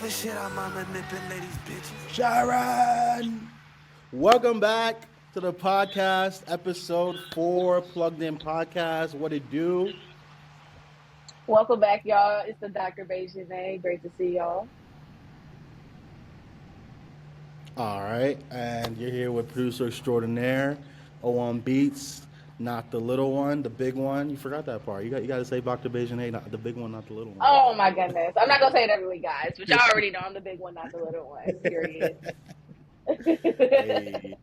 the shit out my manipulating bitches. Sharon! Welcome back to the podcast, episode 4, Plugged.In.Podcast. What it do? Welcome back, y'all. It's the Dr. BajanNay. Great to see y'all. All right, and you're here with producer extraordinaire, O1 Beats, not the little one, the big one. You forgot that part. You got to say Dr. BajanNay, not the big one, not the little one. Oh my goodness. I'm not gonna say it every week, guys, but y'all already know I'm the big one, not the little one. Period. Hey.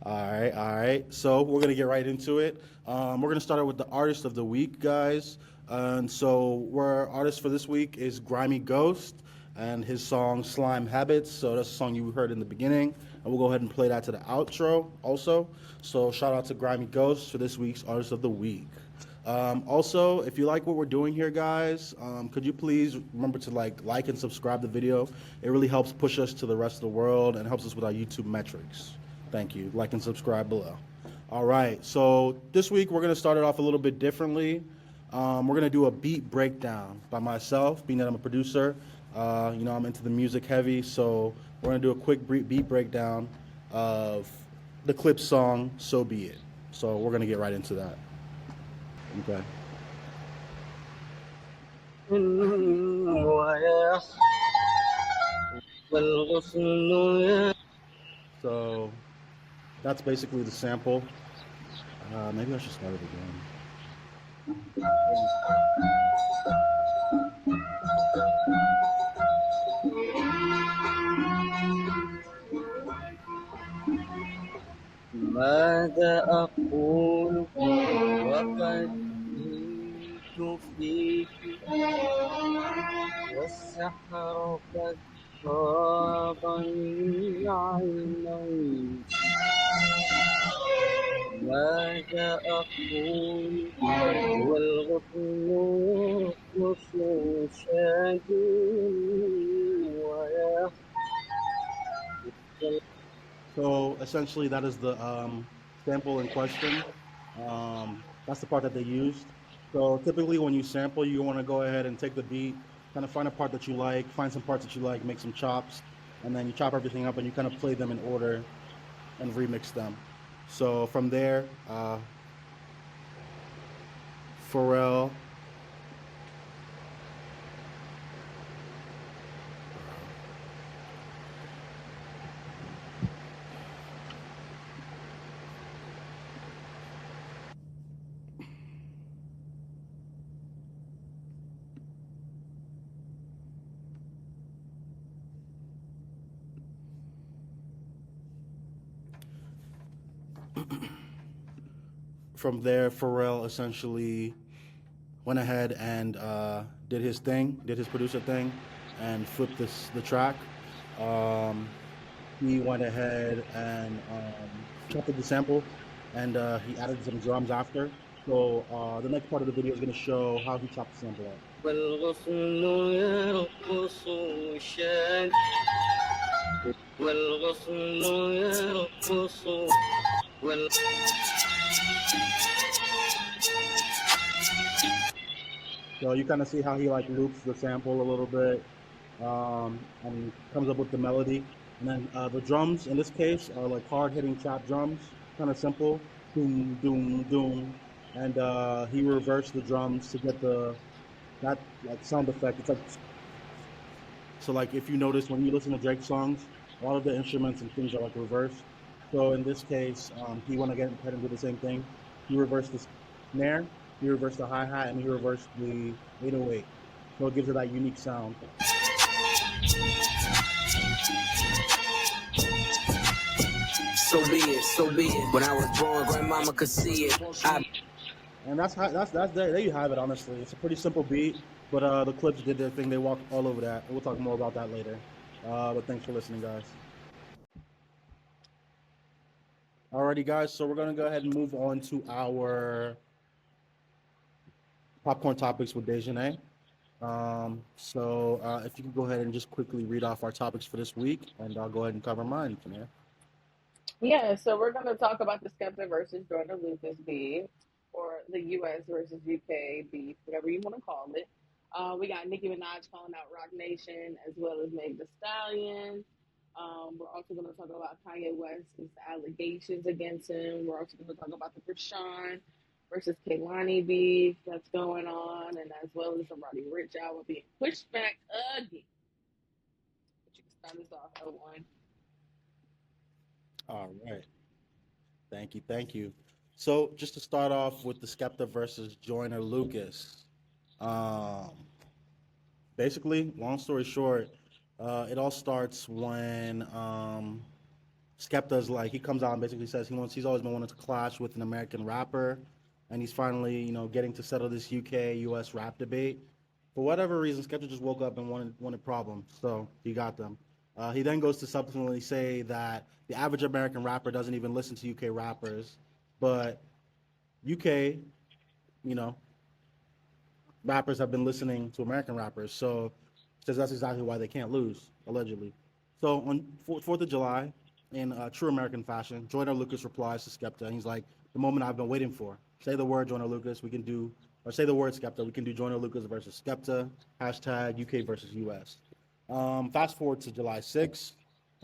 All right. So we're gonna get right into it. We're gonna start out with the artist of the week, guys. And so our artist for this week is GrimmeyGhost and his song Slime Habits. So that's a song you heard in the beginning, and we'll go ahead and play that to the outro also. So shout out to GrimmeyGhost for this week's artist of the week. Also, if you like what we're doing here, guys, could you please remember to like and subscribe the video? It really helps push us to the rest of the world and helps us with our YouTube metrics. Thank you. Like and subscribe below. All right. So this week we're gonna start it off a little bit differently. We're gonna do a beat breakdown by myself, being that I'm a producer. I'm into the music heavy, so we're gonna do a quick beat breakdown of the Clipse song "So Be It." So we're gonna get right into that. Okay. So that's basically the sample. Maybe I should start it again. ماذا أقول وقد جئت فيك والسحر قد فاض من عينيك ماذا أقول والغصن يرقص شادي ويا So essentially, that is the sample in question. That's the part that they used. So typically, when you sample, you want to go ahead and take the beat, kind of find a part that you like, find some parts that you like, make some chops, and then you chop everything up and you kind of play them in order and remix them. So from there, Pharrell. From there, Pharrell essentially went ahead and did his thing, did his producer thing, and flipped the track. He went ahead and chopped up the sample, and he added some drums after. So the next part of the video is going to show how he chopped the sample up. والغصن يرقص شادي والغصن يرقص So you kind of see how he loops the sample a little bit, and comes up with the melody. And then the drums in this case are like hard hitting chop drums, kind of simple, doom doom doom. And he reversed the drums to get that sound effect. It's like, so if you notice when you listen to Drake songs, all of the instruments and things are reversed. So in this case, he went ahead and did the same thing. He reversed the snare, he reversed the hi-hat, and he reversed the 808. So it gives it that unique sound. So be it. When I was born, grandmama could see it. And there you have it. Honestly, it's a pretty simple beat, but the Clipse did their thing. They walked all over that. We'll talk more about that later. But thanks for listening, guys. Alrighty, guys. So we're gonna go ahead and move on to our popcorn topics with BajanNay. If you can go ahead and just quickly read off our topics for this week, and I'll go ahead and cover mine from there. Yeah, so we're going to talk about the Skepta versus Joyner Lucas beef, or the U.S. versus U.K. beef, whatever you want to call it. We got Nicki Minaj calling out Rock Nation as well as Meg The Stallion. We're also going to talk about Kanye West's allegations against him. We're also going to talk about the Chrisean versus Kehlani beef that's going on, and as well as the Roddy Ricch album being pushed back again. But you can start us off, L1. All right. Thank you. Thank you. So, just to start off with the Skepta versus Joyner Lucas. Um, Basically, long story short, it all starts when Skepta's like he comes out and basically says he's always been wanting to clash with an American rapper, and he's finally getting to settle this UK US rap debate. For whatever reason, Skepta just woke up and wanted problems, so he got them. He then goes to subsequently say that the average American rapper doesn't even listen to UK rappers, but UK, you know, rappers have been listening to American rappers. So says that's exactly why they can't lose, allegedly. So on Fourth of July, in true American fashion, Joyner Lucas replies to Skepta, and he's like, "The moment I've been waiting for. Say the word, Joyner Lucas. We can do, or say the word, Skepta. We can do Joyner Lucas versus Skepta. Hashtag UK versus US." Fast forward to July 6th.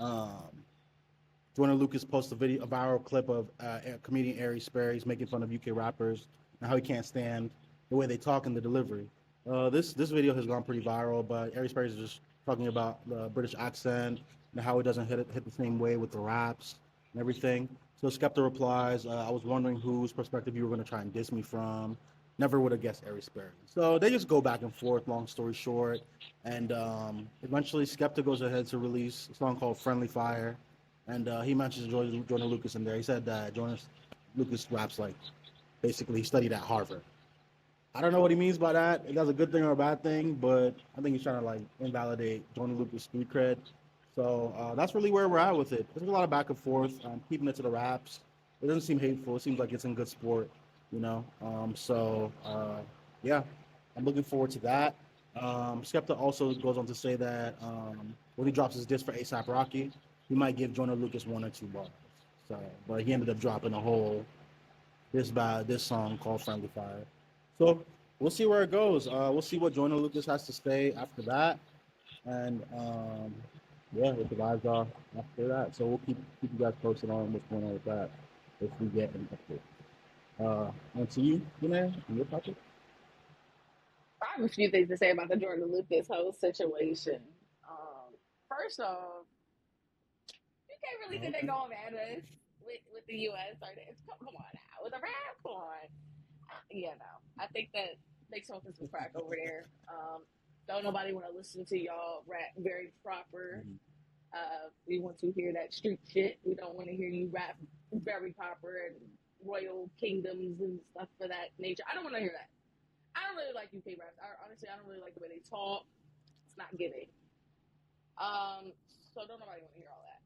Um, Joyner Lucas posts a viral clip of comedian Ari Sperry's making fun of UK rappers and how he can't stand the way they talk and the delivery. This video has gone pretty viral, but Ari Sperry's just talking about the British accent and how it doesn't hit the same way with the raps and everything. So Skepta replies, "I was wondering whose perspective you were going to try and diss me from. Never would have guessed Ari Sperry." So they just go back and forth. Long story short, and eventually Skepta goes ahead to release a song called "Friendly Fire." And he mentions Joyner Lucas in there. He said that Joyner Lucas raps like basically he studied at Harvard. I don't know what he means by that. If that's a good thing or a bad thing, but I think he's trying to like invalidate Joyner Lucas' street cred. So that's really where we're at with it. There's a lot of back and forth. Keeping it to the raps. It doesn't seem hateful. It seems like it's in good sport, you know. Yeah, I'm looking forward to that. Skepta also goes on to say that when he drops his disc for ASAP Rocky, he might give Joyner Lucas one or two bars. So, but he ended up dropping a whole this song called "Friendly Fire." So we'll see where it goes. We'll see what Joyner Lucas has to say after that, and yeah, what the vibes are after that. So we'll keep you guys posted on what's going on with that if we get an update. And to you, your topic. I have a few things to say about the Jordan Lucas whole situation. First off, you can't really think they're Okay. going at us with the US or this. Come on now. With the rap, come on. Yeah, no. I think that they smoking some crack over there. Don't nobody want to listen to y'all rap very proper. Mhm. We want to hear that street shit. We don't want to hear you rap very proper and royal kingdoms and stuff for that nature. I don't want to hear that. I don't really like UK raps. Honestly, I don't really like the way they talk. It's not giving. Um, so don't nobody want to hear all that.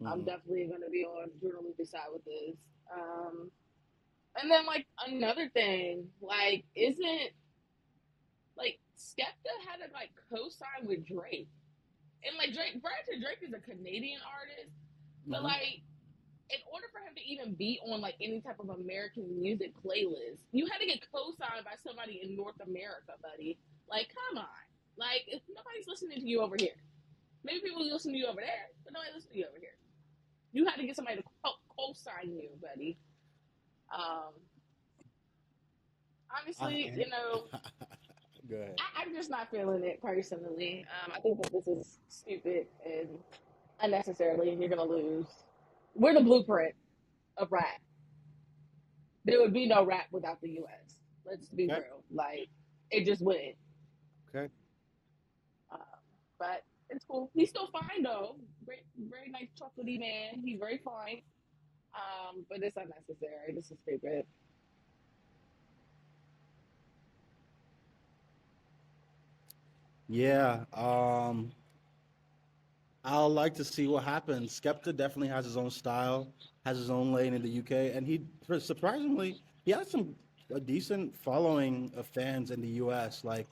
I'm Mhm. definitely going to be on Jordan Lucas' side with this. And then like another thing, like isn't like Skepta had to like co-sign with Drake, and like Drake is a Canadian artist, but Mhm. like in order for him to even be on like any type of American music playlist, you had to get co-signed by somebody in North America, buddy. Like, come on, like if nobody's listening to you over here. Maybe people listen to you over there, but nobody listen to you over here. You had to get somebody to co-sign you, buddy. Um, honestly, I, Go ahead. I'm just not feeling it personally. I think that this is stupid and unnecessarily, and you're gonna lose. We're the blueprint of rap. There would be no rap without the U.S. Let's be Okay. real. Like it just wouldn't. Okay. Um, but it's cool. He's still fine though. Very, very nice chocolatey man. He's very fine. But it's unnecessary. This is stupid. Yeah. I'll like to see what happens. Skepta definitely has his own style, has his own lane in the UK, and he surprisingly he has a decent following of fans in the US. Like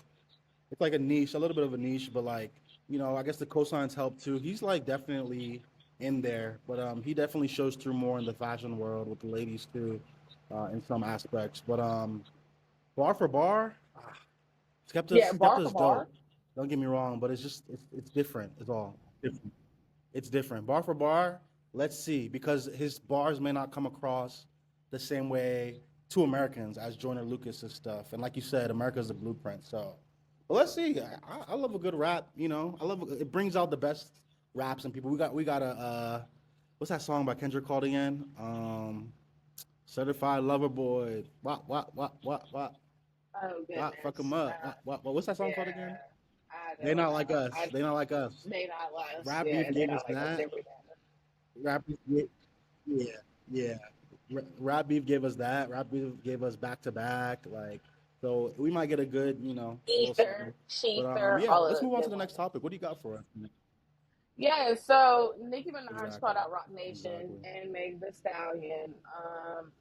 it's like a niche, a little bit of a niche, but like I guess the cosigns help too. He's like definitely in there, but he definitely shows through more in the fashion world with the ladies too, in some aspects. But bar for bar. Yeah, bar for Skepta's bar. dope. Don't get me wrong, but it's different. It's all different. It's different. Bar for bar, let's see, because his bars may not come across the same way to Americans as Joyner Lucas's stuff. And like you said, America's the blueprint. So, but let's see. I love a good rap. You know, I love it. Brings out the best raps in people. We got a what's that song by Kendrick called again? Certified Lover Boy. What? Oh Fuck goodness. 'em up. What's that song called Yeah, again? I They don't not like know. us. They not like us. They not last. Rap Yeah, Beef they gave us not like us that. every day. Rap Beef, yeah, yeah. Rap Beef gave us that. Rap Beef gave us back to back. Like, so we might get a good, little Ether, something. But Sheether, yeah, all of let's the move on to good the next ones. topic. What do you got for us? Yeah, so Nicki Minaj called Exactly. out Rock Nation Exactly. and Meg the Stallion.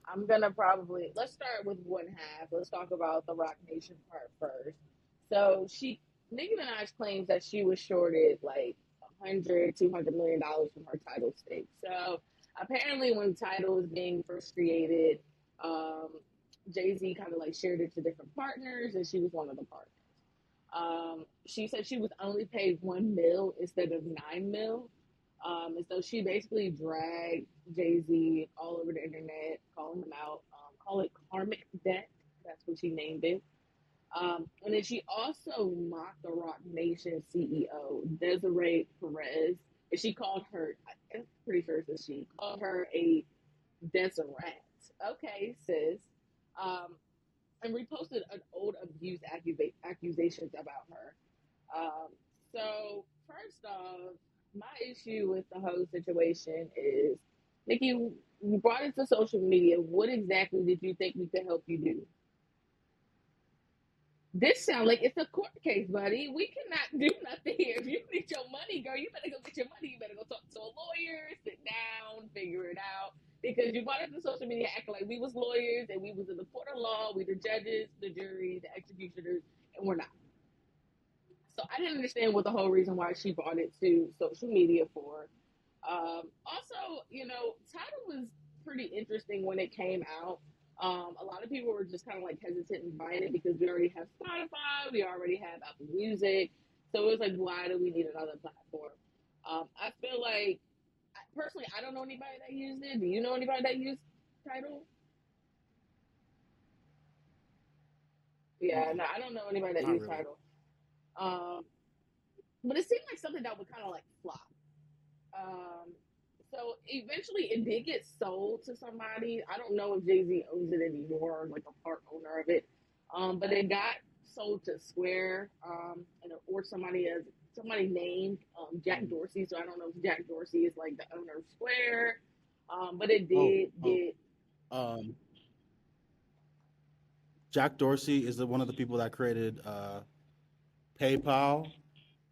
I'm gonna probably let's start with one half. Let's talk about the Rock Nation part first. So Nicki Minaj claims that she was shorted like 100, $200 million from her title stake. So apparently, when title was being first created, um, Jay Z kind of like shared it to different partners, and she was one of the partners. She said she was only paid 1 mil instead of 9 mil. And so she basically dragged Jay Z all over the internet, calling him out, call it karmic debt. That's what she named it. And then she also mocked the Rock Nation CEO, Desiree Perez, and she called her, I'm pretty sure it's a she, called her a Deseret. Okay, sis. Um, and reposted an old abuse accusations about her. So first off, my issue with the whole situation is, Nikki, you brought it to social media. What exactly did you think we could help you do? This sounds like it's a court case, buddy. We cannot do nothing here. If you need your money, girl, you better go get your money. You better go talk to a lawyer, sit down, figure it out. Because you brought it to social media acting like we was lawyers and we was in the court of law, we the judges, the jury, the executioners, and we're not. So I didn't understand what the whole reason why she brought it to social media for. Also, title was pretty interesting when it came out. A lot of people were just kind of like hesitant in buying it because we already have Spotify, we already have Apple Music. So it was like, why do we need another platform? I feel like, personally, I don't know anybody that used it. Do you know anybody that used title? Yeah, Mm-mm, no, I don't know anybody that not used really. title. Um, but it seemed like something that would kind of like flop. Um, so eventually it did get sold to somebody. I don't know if Jay Z owns it anymore, like a part owner of it. But it got sold to Square, or somebody named Jack Mm. Dorsey. So I don't know if Jack Dorsey is like the owner of Square. But it Oh, did oh. get Um, Jack Dorsey is one of the people that created PayPal,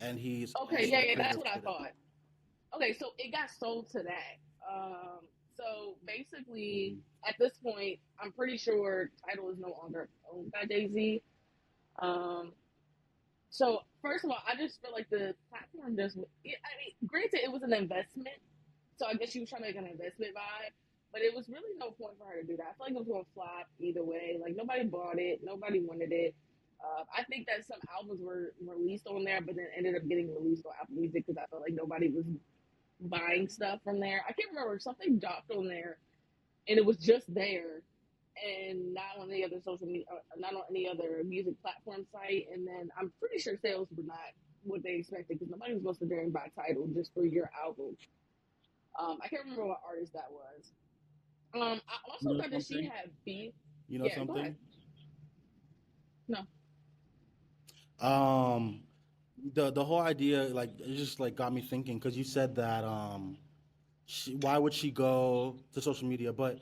and he's okay. also Yeah, the yeah, creator that's of what I Twitter. thought. Okay, so it got sold to that. So basically, Hmm. at this point, I'm pretty sure Title is no longer owned by Jay Z. Um, so first of all, I just feel like the platform just. Granted, it was an investment, so I guess she was trying to make an investment vibe. But it was really no point for her to do that. I feel like it was going to flop either way. Like nobody bought it, nobody wanted it. I think that some albums were released on there, but then ended up getting released on Apple Music because I felt like nobody was buying stuff from there. I can't remember, something dropped on there, and it was just there, and not on any other social media, not on any other music platform site. And then I'm pretty sure sales were not what they expected because nobody was supposed to dare buy title just for your album. I can't remember what artist that was. I also You know thought that she something? had beef. You know Yeah, go ahead. something? No. Um, the whole idea, like, it just like got me thinking because you said that why would she go to social media? But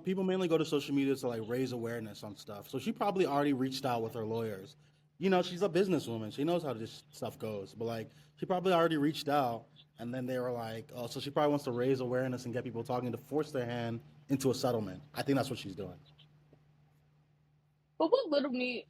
people mainly go to social media to like raise awareness on stuff. So she probably already reached out with her lawyers. She's a businesswoman. She knows how this stuff goes. But like, she probably already reached out, and then they were like, "Oh, so she probably wants to raise awareness and get people talking to force their hand into a settlement." I think that's what she's doing. But what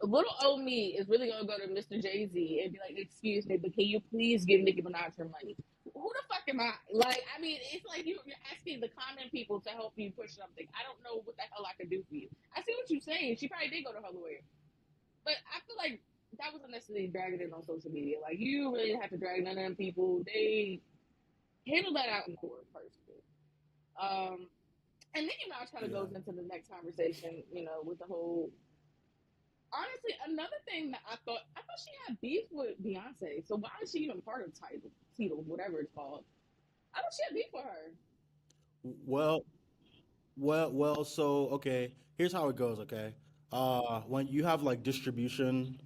little old me, is really gonna go to Mr. Jay Z and be like, "Excuse me, but can you please give Nicki Minaj her money?" Who the fuck am I? Like, I mean, it's like you're asking the common people to help you push something. I don't know what the hell I can do for you. I see what you're saying. She probably did go to her lawyer, but I feel like that wasn't necessarily dragging it on social media. Like you really didn't have to drag none of them people. They handled that out in court personally. And Nicki Minaj kind of Yeah. goes into the next conversation, with the whole. Honestly, another thing that I thought she had beef with Beyonce. So why is she even part of Tidal, whatever it's called? I thought she had beef with her. Well, so okay, here's how it goes, okay? When you have like distribution,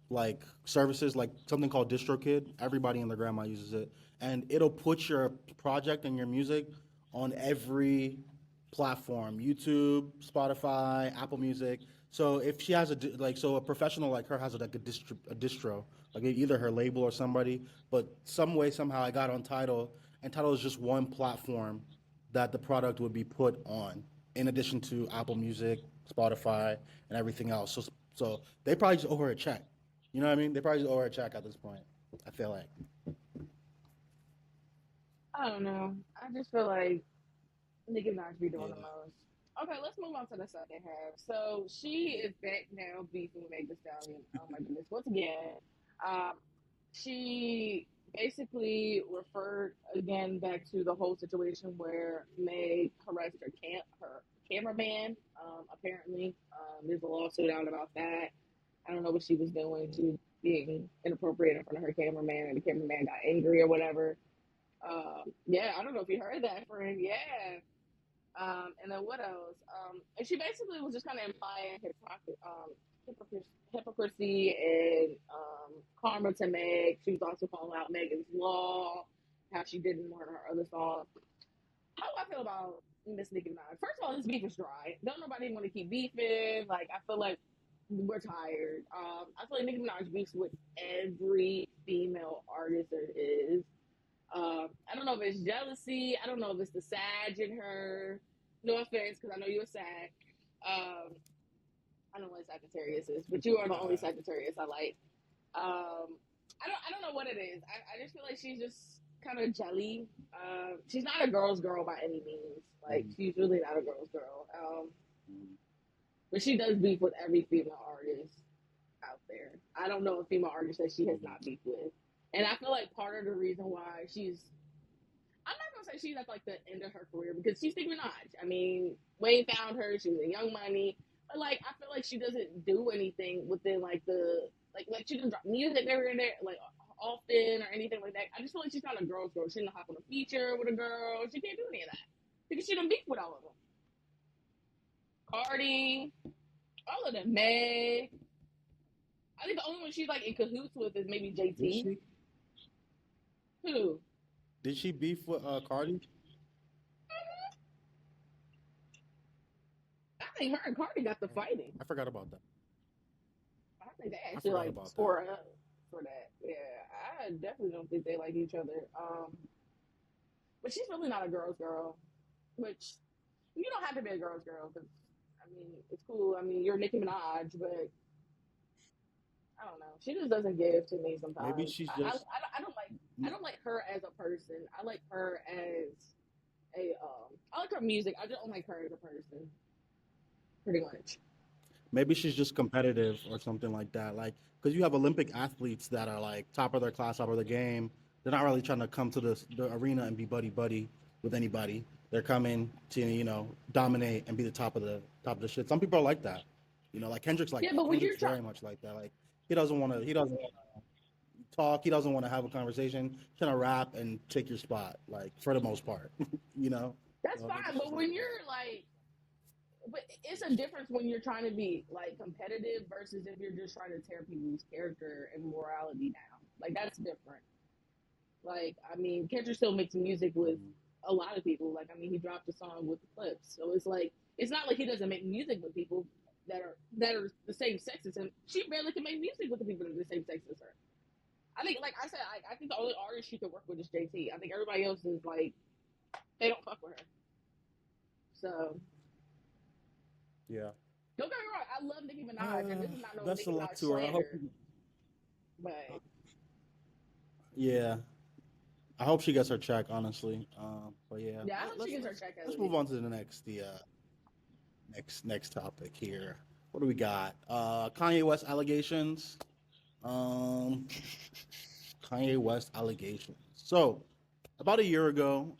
like services, like something called DistroKid, everybody and their grandma uses it, and it'll put your project and your music on every platform: YouTube, Spotify, Apple Music. So if she has so a professional like her has like a distro, like either her label or somebody, but some way somehow I got on Tidal, and Tidal is just one platform that the product would be put on, in addition to Apple Music, Spotify, and everything else. So they probably just owe her a check. You know what I mean? They probably just owe her a check at this point. I feel like. I don't know. I just feel like Nicki Minaj be doing the Yeah. most. Okay, let's move on to the second half. So she is back now beefing with Meg Thee Stallion. Oh my goodness, once again, um, she basically referred again back to the whole situation where Meg harassed her cameraman. Apparently, there's a lawsuit out about that. I don't know what she was doing. She was being inappropriate in front of her cameraman, and the cameraman got angry or whatever. Yeah, I don't know if you heard that, friend. Yeah. And then what else? And she basically was just kind of implying hypocrisy and karma to Meg. She was also calling out Megan's Law, how she didn't learn her other songs. How do I feel about Miss Nicki Minaj? First of all, this beef is dry. Don't nobody want to keep beefing. Like, I feel like we're tired. I feel like Nicki Minaj beefs with every female artist there is. I don't know if it's jealousy. I don't know if it's the Sag in her. No offense, because I know you're a Sag. I don't know what Sagittarius is, but you are the only Sagittarius I like. I don't know what it is. I just feel like she's just kind of jelly. She's not a girl's girl by any means. Like she's really not a girl's girl. But she does beef with every female artist out there. I don't know a female artist that she has not beefed with. And I feel like part of the reason why I'm not gonna say she's at like the end of her career because she's Nicki Minaj. I mean, Wayne found her, she was in Young Money, but like I feel like she doesn't do anything within like the like she doesn't drop music there and there like often or anything like that. I just feel like she's not a girl's girl. She didn't hop on a feature with a girl. She can't do any of that because she done beef with all of them. Cardi, all of them. Meg. I think the only one she's like in cahoots with is maybe Did JT. she? Who? Did she beef with Cardi? I think her and Cardi got the fighting. I forgot about that. I think they I actually forgot like about score that. up for that. Yeah, I definitely don't think they like each other. But she's really not a girl's girl, which you don't have to be a girl's girl because I mean it's cool. I mean you're Nicki Minaj, but I don't know. She just doesn't give to me Maybe sometimes. she's I, I, just. I don't like I don't like her as a person. I like her as a I like her music. I just don't like her as a person. Pretty much. Maybe she's just competitive or something like that. Like, because you have Olympic athletes that are like top of their class, top of the game. They're not really trying to come to the arena and be buddy buddy with anybody. They're coming to dominate and be the top of the shit. Some people are like that. Like Kendrick's like Yeah, that. but when Kendrick's you're trying, very much like that. Like he doesn't want to talk. He doesn't want to have a conversation. He's trying to rap and take your spot. Like for the most part, you know. that's So maybe fine. she's But like when that. you're like but it's a difference when you're trying to be like competitive versus if you're just trying to tear people's character and morality down. Like that's different. Like I mean, Kendrick still makes music with a lot of people. Like I mean, he dropped a song with the Clipse, so it's like it's not like he doesn't make music with people that are the same sex as him. She barely can make music with the people that are the same sex as her. I think, like I said, I think the only artist she could work with is JT. I think everybody else is like they don't fuck with her. So Yeah. don't get me wrong, I love Nicki Minaj, and this is not no Best Nicki of luck Minaj to her. I hope. slander, but Yeah. I hope she gets her check, honestly. But yeah, yeah, I hope she gets her check at let's move least. on to the next topic here. What do we got? Kanye West allegations. Um, Kanye West allegations. So, about a year ago,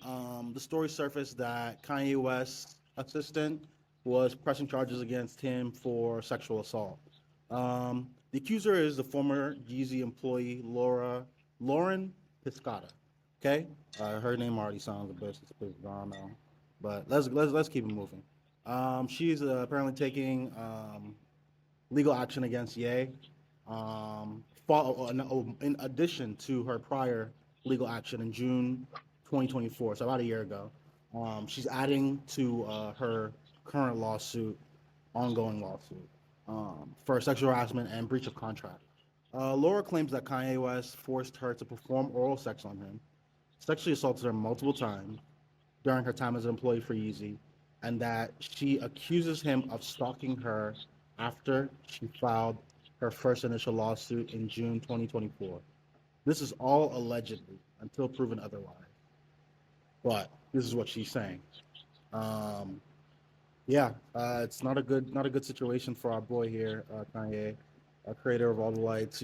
the story surfaced that Kanye West's assistant was pressing charges against him for sexual assault. The accuser is the former Yeezy employee Lauren Piscata. Okay, her name already sounds a bit suspicious. I don't know, but let's keep it moving. She's apparently taking legal action against Ye. In addition to her prior legal action in June 2024, so about a year ago, she's adding to her current lawsuit, ongoing lawsuit, for sexual harassment and breach of contract. Laura claims that Kanye West forced her to perform oral sex on him, sexually assaulted her multiple times during her time as an employee for Yeezy, and that she accuses him of stalking her after she filed her first initial lawsuit in June 2024. This is all allegedly until proven otherwise. But this is what she's saying. Um, yeah, it's not a good situation for our boy here, Kanye, creator of all the lights.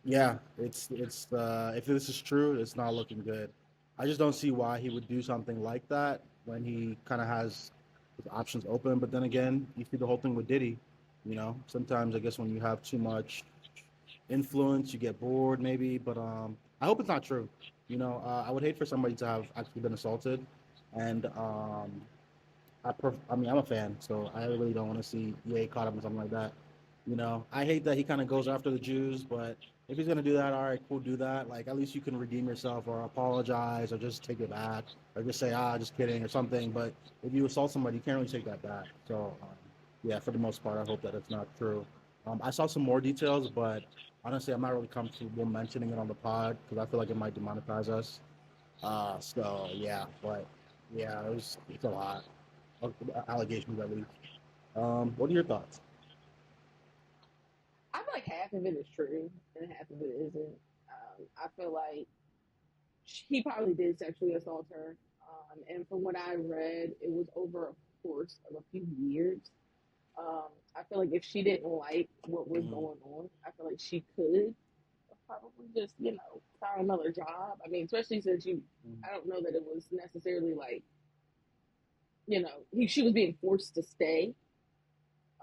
Yeah, it's if this is true, it's not looking good. I just don't see why he would do something like that when he kind of has his options open. But then again, you see the whole thing with Diddy. Sometimes I guess when you have too much influence, you get bored maybe. But I hope it's not true. I would hate for somebody to have actually been assaulted, and I mean, I'm a fan, so I really don't want to see Ye caught up in something like that. I hate that he kind of goes after the Jews, but if he's gonna do that, all right, cool, do that. Like, at least you can redeem yourself or apologize or just take it back or just say, just kidding or something. But if you assault somebody, you can't really take that back. So, yeah, for the most part, I hope that it's not true. I saw some more details, but honestly, I'm not really comfortable mentioning it on the pod because I feel like it might demonetize us. So yeah, but yeah, it's a lot allegations at least. What are your thoughts? I feel like half of it is true and half of it isn't. I feel like he probably did sexually assault her. And from what I read, it was over a course of a few years. I feel like if she didn't like what was Mm, going on, I feel like she could probably just, find another job. I mean, especially since mm, I don't know that it was necessarily like, she was being forced to stay.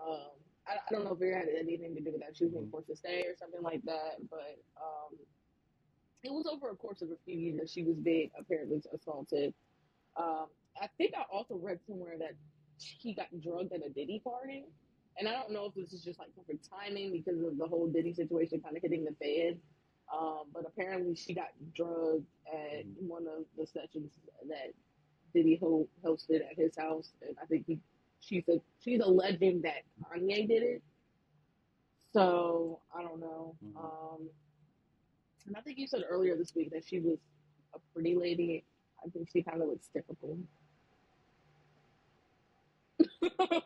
Um, I don't know if it had anything to do with that. She was being mm, forced to stay or something like that. But it was over a course of a few years that she was being apparently assaulted. Um, I think I also read somewhere that he got drugged at a Diddy party. And I don't know if this is just like perfect timing because of the whole Diddy situation kind of hitting the fan. But apparently she got drugged at mm. one of the sessions that Diddy hosted at his house. And I think she's alleging that Kanye did it. So I don't know. Mhm. And I think you said earlier this week that she was a pretty lady. I think she kind of looks typical.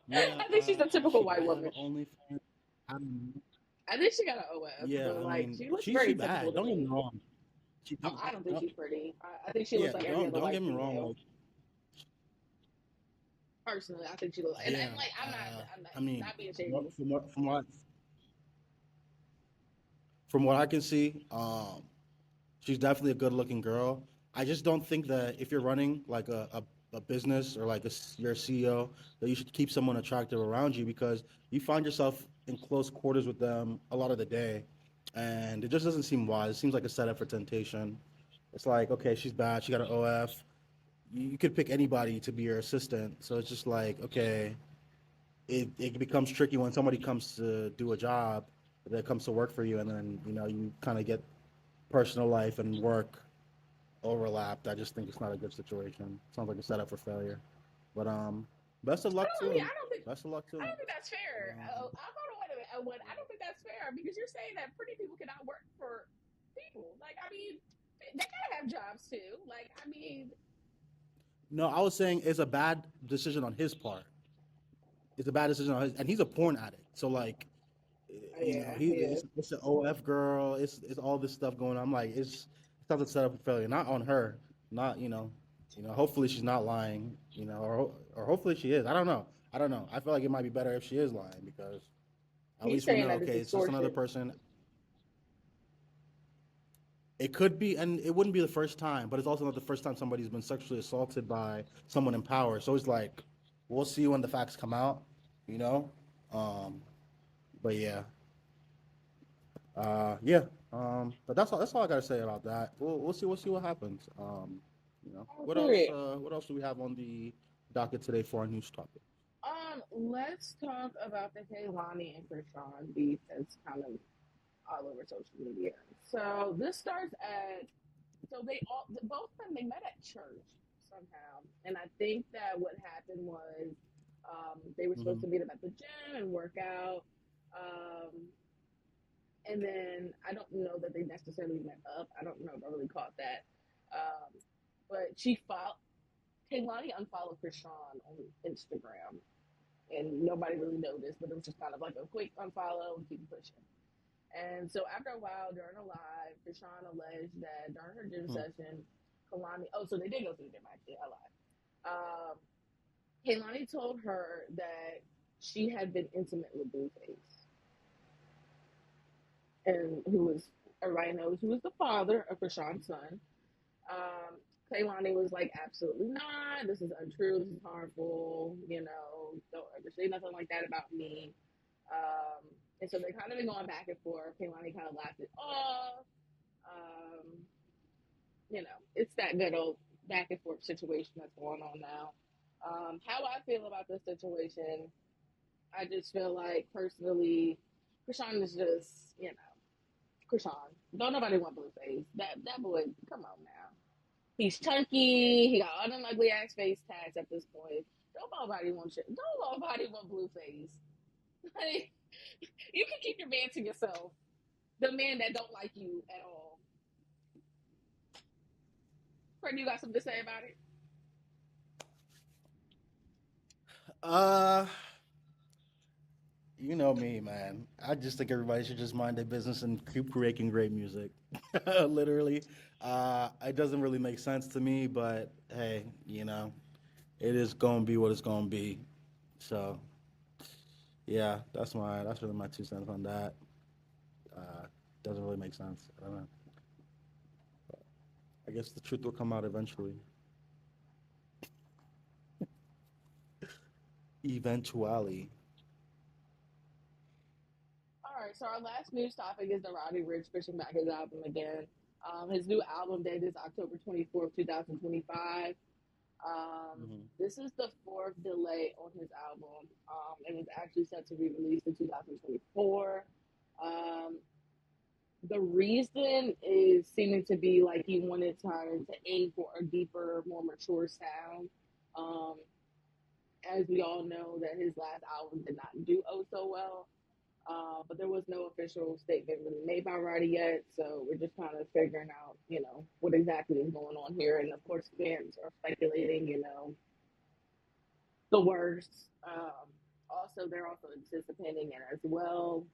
Yeah, I think she's a typical she white might have woman. an OnlyFans. I don't know. I think she got an OF, Yeah, but I like mean, she looks she very typical bad. to Don't get me me. wrong. She Oh, don't, I don't think don't she's pretty. I think she yeah, looks like every don't other don't white get me wrong. female. Like, Personally, I think she looks, and yeah, like I'm not I mean, not being from shady. what I can see, she's definitely a good-looking girl. I just don't think that if you're running like a business or like you're a CEO, that you should keep someone attractive around you because you find yourself in close quarters with them a lot of the day, and it just doesn't seem wise. It seems like a setup for temptation. It's like, okay, she's bad. She got an OF. You could pick anybody to be your assistant. So it's just like, okay, it becomes tricky when somebody comes to do a job that comes to work for you, and then you kind of get personal life and work overlapped. I just think it's not a good situation. Sounds like a setup for failure. But best of luck to him. I don't think Best of luck to I him. don't think that's But, fair. Hold on, wait a minute. I don't think that's fair because you're saying that pretty people cannot work for people. Like, I mean, they gotta have jobs too. Like, I mean, no, I was saying it's a bad decision on his part. It's a bad decision on his, and he's a porn addict. So like, yeah, he yeah. it's an OF girl. It's all this stuff going on. I'm like, it's not a setup for failure. Not on her. Not. Hopefully she's not lying. Or hopefully she is. I don't know. I don't know. I feel like it might be better if she is lying because at He's least we saying know. that it's Okay, it's just another extortion. person. It could be, and it wouldn't be the first time, but it's also not the first time somebody's been sexually assaulted by someone in power. So it's like, we'll see when the facts come out, you know. Um, but yeah, yeah. But that's all I gotta say about that. We'll see what happens. Oh, What else? period. What else do we have on the docket today for our news topic? Let's talk about the Kehlani and Chrisean beef that's kind of all over social media. So this starts at so they all both of them they met at church somehow, and I think that what happened was they were supposed Hmm. to meet up at the gym and work out, um, and then I don't know that they necessarily met up. I don't know if I really caught that, um, but she followed. Kehlani unfollowed Chrisean on Instagram, and nobody really noticed, but it was just kind of like a quick unfollow and keep pushing. And so after a while, during a live, Deshaun alleged that during her gym session, Kehlani, oh, so they did go to the gym actually, I lied. Kehlani told her that she had been intimate with Blueface, and who was, everybody knows who was the father of Rashawn's son. Um, Kehlani was like, absolutely not. This is untrue. This is harmful. You know, don't ever say nothing like that about me. Um, and so they kind of been going back and forth. Kehlani kind of laughed it off. Um, you know, it's that good old back and forth situation that's going on now. How I feel about this situation, I just feel like personally, Chrisean is just, you know, Chrisean. Don't nobody want Blueface. That boy, come on now. He's chunky. He got all them ugly ass face tats at this point. Don't nobody want shit. Don't nobody want Blueface. Like, you can keep your man to yourself. The man that don't like you at all. Fred, you got something to say about it? Uh, you know me, man. I just think everybody should just mind their business and keep creating great music. Literally, it doesn't really make sense to me, but hey, it is gonna be what it's gonna be. So yeah, that's really my 2 cents on that. Uh, doesn't really make sense. I don't know. I guess the truth will come out eventually. Eventually. All right, so our last news topic is the Roddy Ricch pushing back his album again. His new album date is October 24th, 2025. Hmm. This is the fourth delay on his album, and it's actually set to be released in 2024. Um, the reason is seeming to be like he wanted time to aim for a deeper, more mature sound. Um, as we all know, that his last album did not do so well. But there was no official statement really made by Roddy yet, so we're just kind of figuring out, what exactly is going on here. And of course, fans are speculating, the worst. Also, they're also anticipating it as well.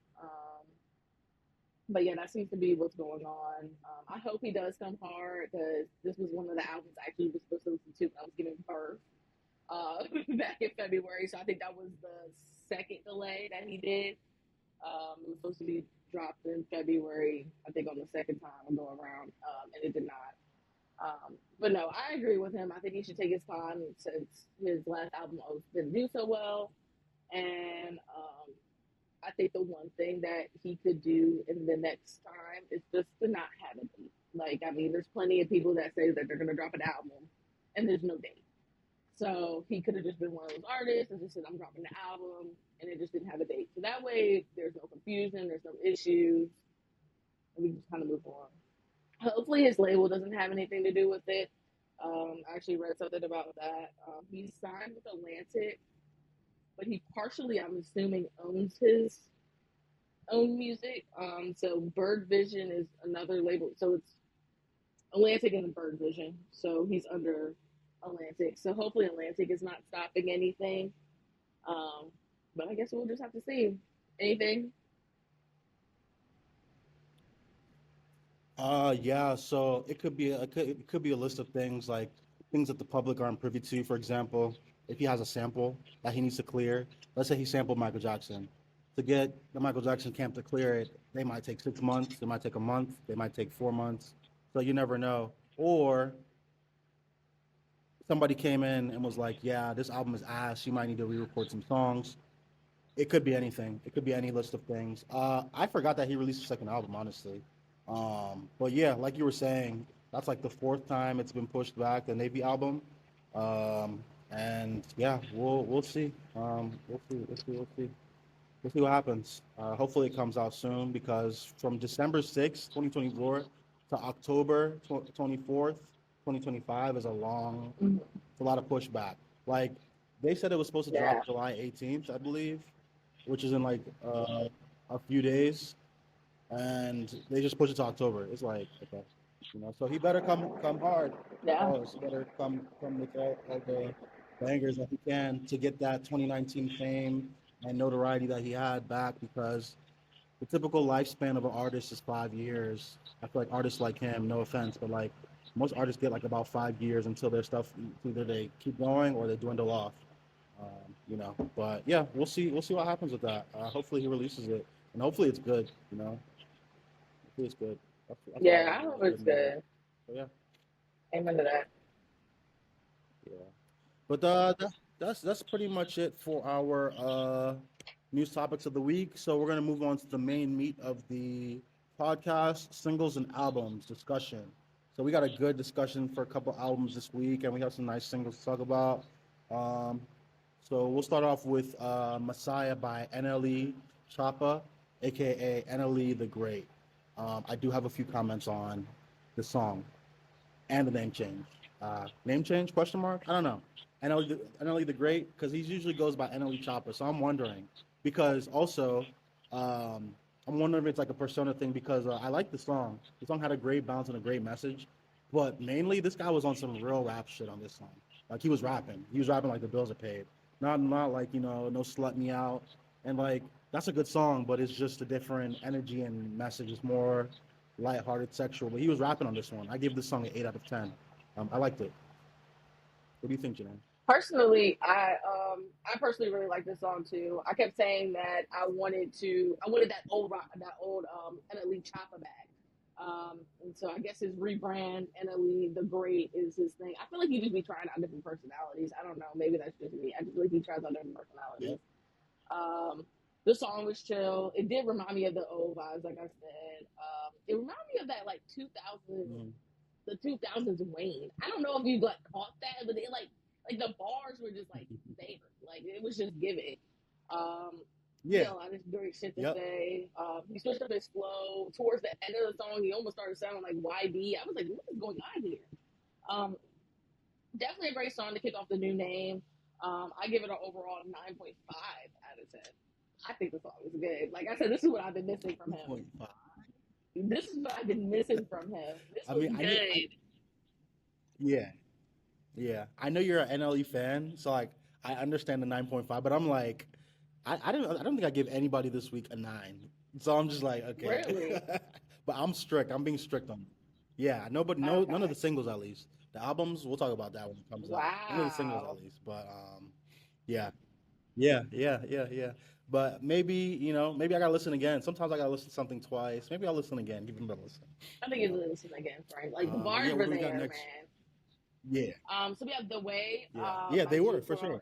But yeah, that seems to be what's going on. I hope he does come hard because this was one of the albums I actually was supposed to listen to when I was giving birth back in February. So I think that was the second delay that he did. It was supposed to be dropped in February, I think on the second time go around, and it did not. But no, I agree with him. I think he should take his time since his last album didn't do so well. And I think the one thing that he could do in the next time is just to not have a date. Like, I mean, there's plenty of people that say that they're going to drop an album and there's no date. So he could have just been one of those artists and just said, I'm dropping the album, and it just didn't have a date. So that way, there's no confusion, there's no issues, and we can just kind of move on. Hopefully, his label doesn't have anything to do with it. I actually read something about that. He's signed with Atlantic, but he partially, I'm assuming, owns his own music. So Bird Vision is another label. So it's Atlantic and Bird Vision. So he's under Atlantic. So hopefully Atlantic is not stopping anything. Um, but I guess we'll just have to see. Anything? Yeah. So it could be a list of things like things that the public aren't privy to. For example, if he has a sample that he needs to clear. Let's say he sampled Michael Jackson. To get the Michael Jackson camp to clear it, they might take 6 months, they might take a month, they might take 4 months. So you never know. Or somebody came in and was like, "Yeah, this album is ass. You might need to re-record some songs." It could be anything. It could be any list of things. I forgot that he released a second album, honestly. But yeah, like you were saying, that's like the fourth time it's been pushed back. The Navy album, and yeah, we'll see. We'll see what happens. Hopefully, it comes out soon because from December 6th, 2024 to October 24th, 2025 is it's a lot of pushback. Like, they said it was supposed to Yeah. drop July 18th, I believe, which is in like a few days, and they just pushed it to October. It's like, okay, so he better come hard. Yeah. Oh, he better come with all the bangers that he can to get that 2019 fame and notoriety that he had back, because the typical lifespan of an artist is 5 years. I feel like artists like him, no offense, but like most artists get like about 5 years until their stuff either they keep going or they dwindle off. But yeah, we'll see. We'll see what happens with that. Hopefully he releases it, and hopefully it's good. Hopefully it's good. That's what I Yeah, want. I hope A it's good movie. good. So yeah, Amen to that. yeah. But that's pretty much it for our news topics of the week. So we're gonna move on to the main meat of the podcast: singles and albums discussion. So we got a good discussion for a couple albums this week, and we have some nice singles to talk about. Um, so we'll start off with Messiah by NLE Choppa, aka NLE the Great. I do have a few comments on the song and the name change. Name change? Question mark? I don't know. NLE the Great, because he usually goes by NLE Chopper. So I'm wondering, because also, I'm wondering if it's like a persona thing, because I like the song. The song had a great bounce and a great message, but mainly this guy was on some real rap shit on this song. Like, he was rapping. He was rapping like the bills are paid. Not like, no slut me out. And like, that's a good song, but it's just a different energy and message. It's more lighthearted, sexual. But he was rapping on this one. I give this song an 8 out of 10. I liked it. What do you think, Janae? Personally, I personally really like this song too. I kept saying that I wanted that old NLE Choppa back. And so I guess his rebrand NLE the Great is his thing. I feel like he just be trying out different personalities. I don't know, maybe that's just me. I just feel like he tries out different Yeah. personalities. Um, the song was chill. It did remind me of the old vibes, like I said. It reminded me of that like 2000, Mhm. the 2000s Wayne. I don't know if you like caught that, but like the bars were just like there, like it was just giving. Um, he Yeah. had a lot of great shit to Yep. say. He switched up his flow towards the end of the song. He almost started sounding like YB. I was like, what is going on here? Um, Definitely a great song to kick off the new name. I give it an overall 9.5 out of 10. I think the song is good. Like I said, this is what I've been missing from him. 2.5. This is what I've been missing from him. This I was mean, I knew. good. Yeah. Yeah. I know you're an NLE fan, so like I understand the 9.5, but I'm like, I don't think I give anybody this week a 9. So I'm just like, okay. Really? But I'm strict. I'm being strict on it. Yeah, none of the Okay. singles at least. The albums, we'll talk about that when it comes out. None of the singles at Wow. least. But yeah. Yeah. But maybe I gotta listen again. Sometimes I gotta listen to something twice. Maybe I'll listen again, give it a listen. I think You it's know. listen again, Frank. Like the But bars yeah, what were do we got there, next? man. Yeah, So we have The Way yeah, by they were Juice for World. sure.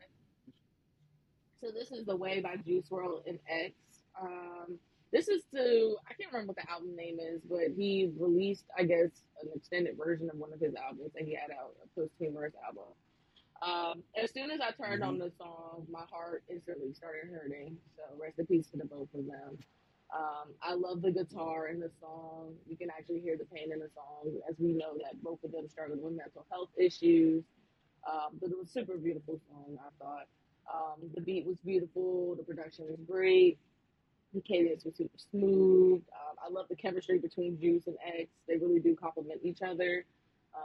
So this is The Way by Juice World and X. This is to I can't remember what the album name is, but he released, I guess, an extended version of one of his albums that he had out, a posthumous album. As soon as I turned Hmm. on the song, my heart instantly started hurting. So rest in peace to the both of them. I love the guitar in the song. You can actually hear the pain in the song, as we know that both of them struggled with mental health issues. But it was a super beautiful song, I thought. The beat was beautiful. The production was great. The cadence was super smooth. I love the chemistry between Juice and X. They really do complement each other.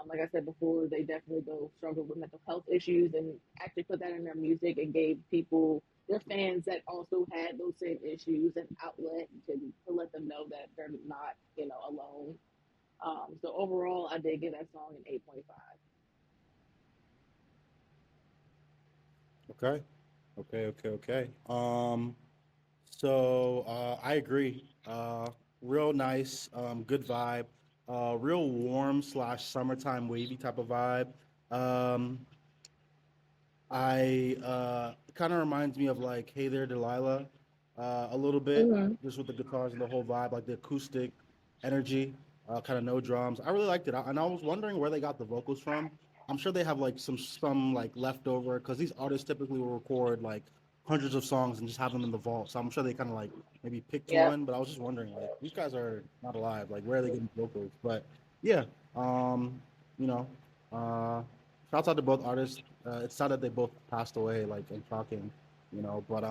Like I said before, they definitely both struggled with mental health issues and actually put that in their music and gave people, their fans that also had those same issues, an outlet to let them know that they're not, alone. So overall, I did give that song an 8.5. Okay. Okay. So I agree. Real nice, good vibe. Real warm slash summertime wavy type of vibe. Um, I kind of reminds me of like Hey There Delilah, a little bit, Hmm. just with the guitars and the whole vibe, like the acoustic energy, kind of no drums. I really liked it, and I was wondering where they got the vocals from. I'm sure they have like some like leftover because these artists typically will record like hundreds of songs and just have them in the vault. So I'm sure they kind of like maybe picked Yep. one, but I was just wondering like these guys are not alive. Like where are they getting vocals? But yeah, um, you know, uh, shouts out to both artists. It's sad that they both passed away, like in shocking, But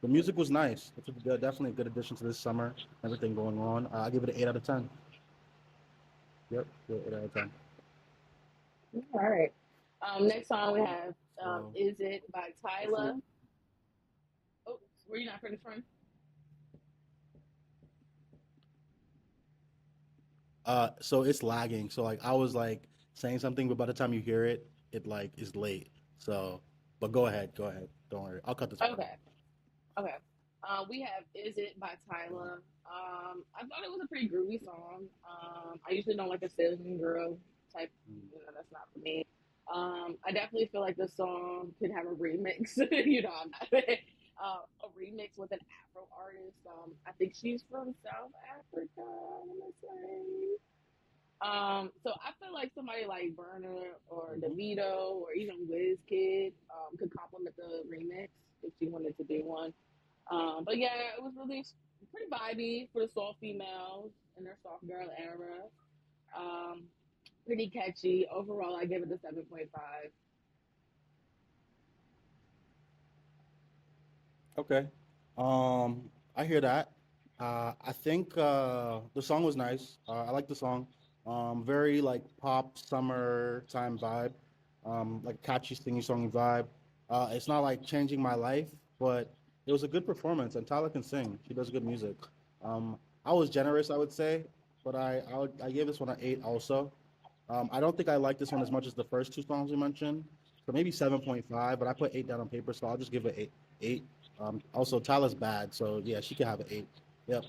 the music was nice. It's definitely a good addition to this summer. Everything going on. I give it an 8 out of 10. Yep, yeah, 8 out of 10. All right. Next song we have So, "Is It" by hopefully, Tyla. Oh, were you not finished, friend? so it's lagging. So like I was like saying something, but by the time you hear it, it like is late. So, but go ahead, go ahead. Don't worry, I'll cut this part Okay. out. Okay. We have "Is It" by Tyla. I thought it was a pretty groovy song. I usually don't like a salesman girl type. Mm. That's not for me. I definitely feel like the song could have a remix. I'm not a remix with an Afro artist. I think she's from South Africa. I want to say. So I feel like somebody like Burner or Mhm. DeVito or even WizKid could complement the remix if she wanted to do one. But yeah, it was really pretty vibey for the soft females in their soft girl era. Um, Pretty catchy. Overall, I give it a 7.5. Okay. I hear that. I think the song was nice. I like the song. Very like pop summertime vibe. Like catchy stingy song vibe. It's not like changing my life, but it was a good performance. And Tyler can sing. She does good music. I was generous, I would say, but I gave this one an 8 also. I don't think I like this one as much as the first two songs we mentioned. So maybe 7.5, but I put 8 down on paper, so I'll just give it 8. 8. Also, Tyler's bad, so yeah, she can have an 8. Yep.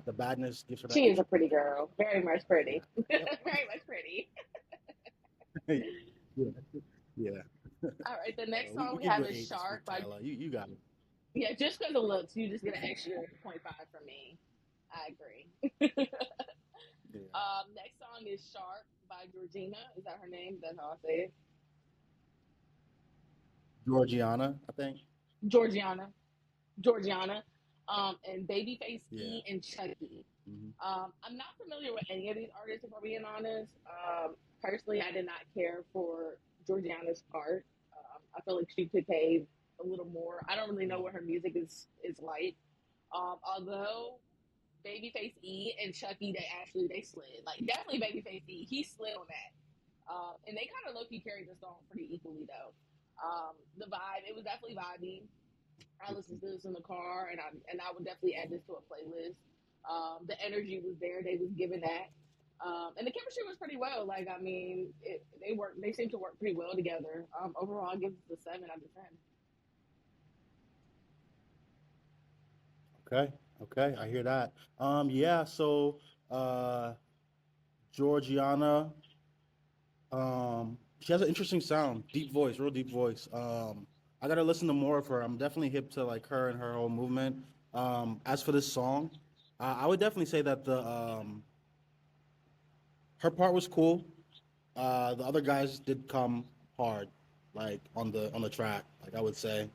The badness gives her that She is 8. a pretty girl. Very much Yeah. pretty. Yep. Very much pretty. Yeah. Yeah. All right, the next We, song we we give you have an is 8 this week, Shark by. Tyler. You got it. Yeah, just because of looks, you just get an extra point 0.5 from me. I agree. Yeah. Next song is Shark by Georgina. Is that her name? That's how I say it. Jorgianna, I think. Georgiana. Georgiana. And Babyfxce Yeah. E and Chuckky. Hmm. I'm not familiar with any of these artists, if I'm being honest. Personally, I did not care for Georgiana's part. I feel like she could pay a little more. I don't really know what her music is like. Although Babyface E and Chucky, they slid. Like definitely Babyface E, he slid on that. And they kind of low key carried the song pretty equally though. The vibe, it was definitely vibey. I listened to this in the car, and I would definitely add this to a playlist. The energy was there; they was giving that, and the chemistry was pretty well. Like I mean, they seemed to work pretty well together. Overall, I give this a 7 out of 10. Okay. Okay. I hear that. Yeah. So, uh, Georgiana. She has an interesting sound, deep voice, real deep voice. I gotta listen to more of her. I'm definitely hip to like her and her whole movement. As for this song, I would definitely say that the her part was cool. The other guys did come hard, like on the track. Like I would say,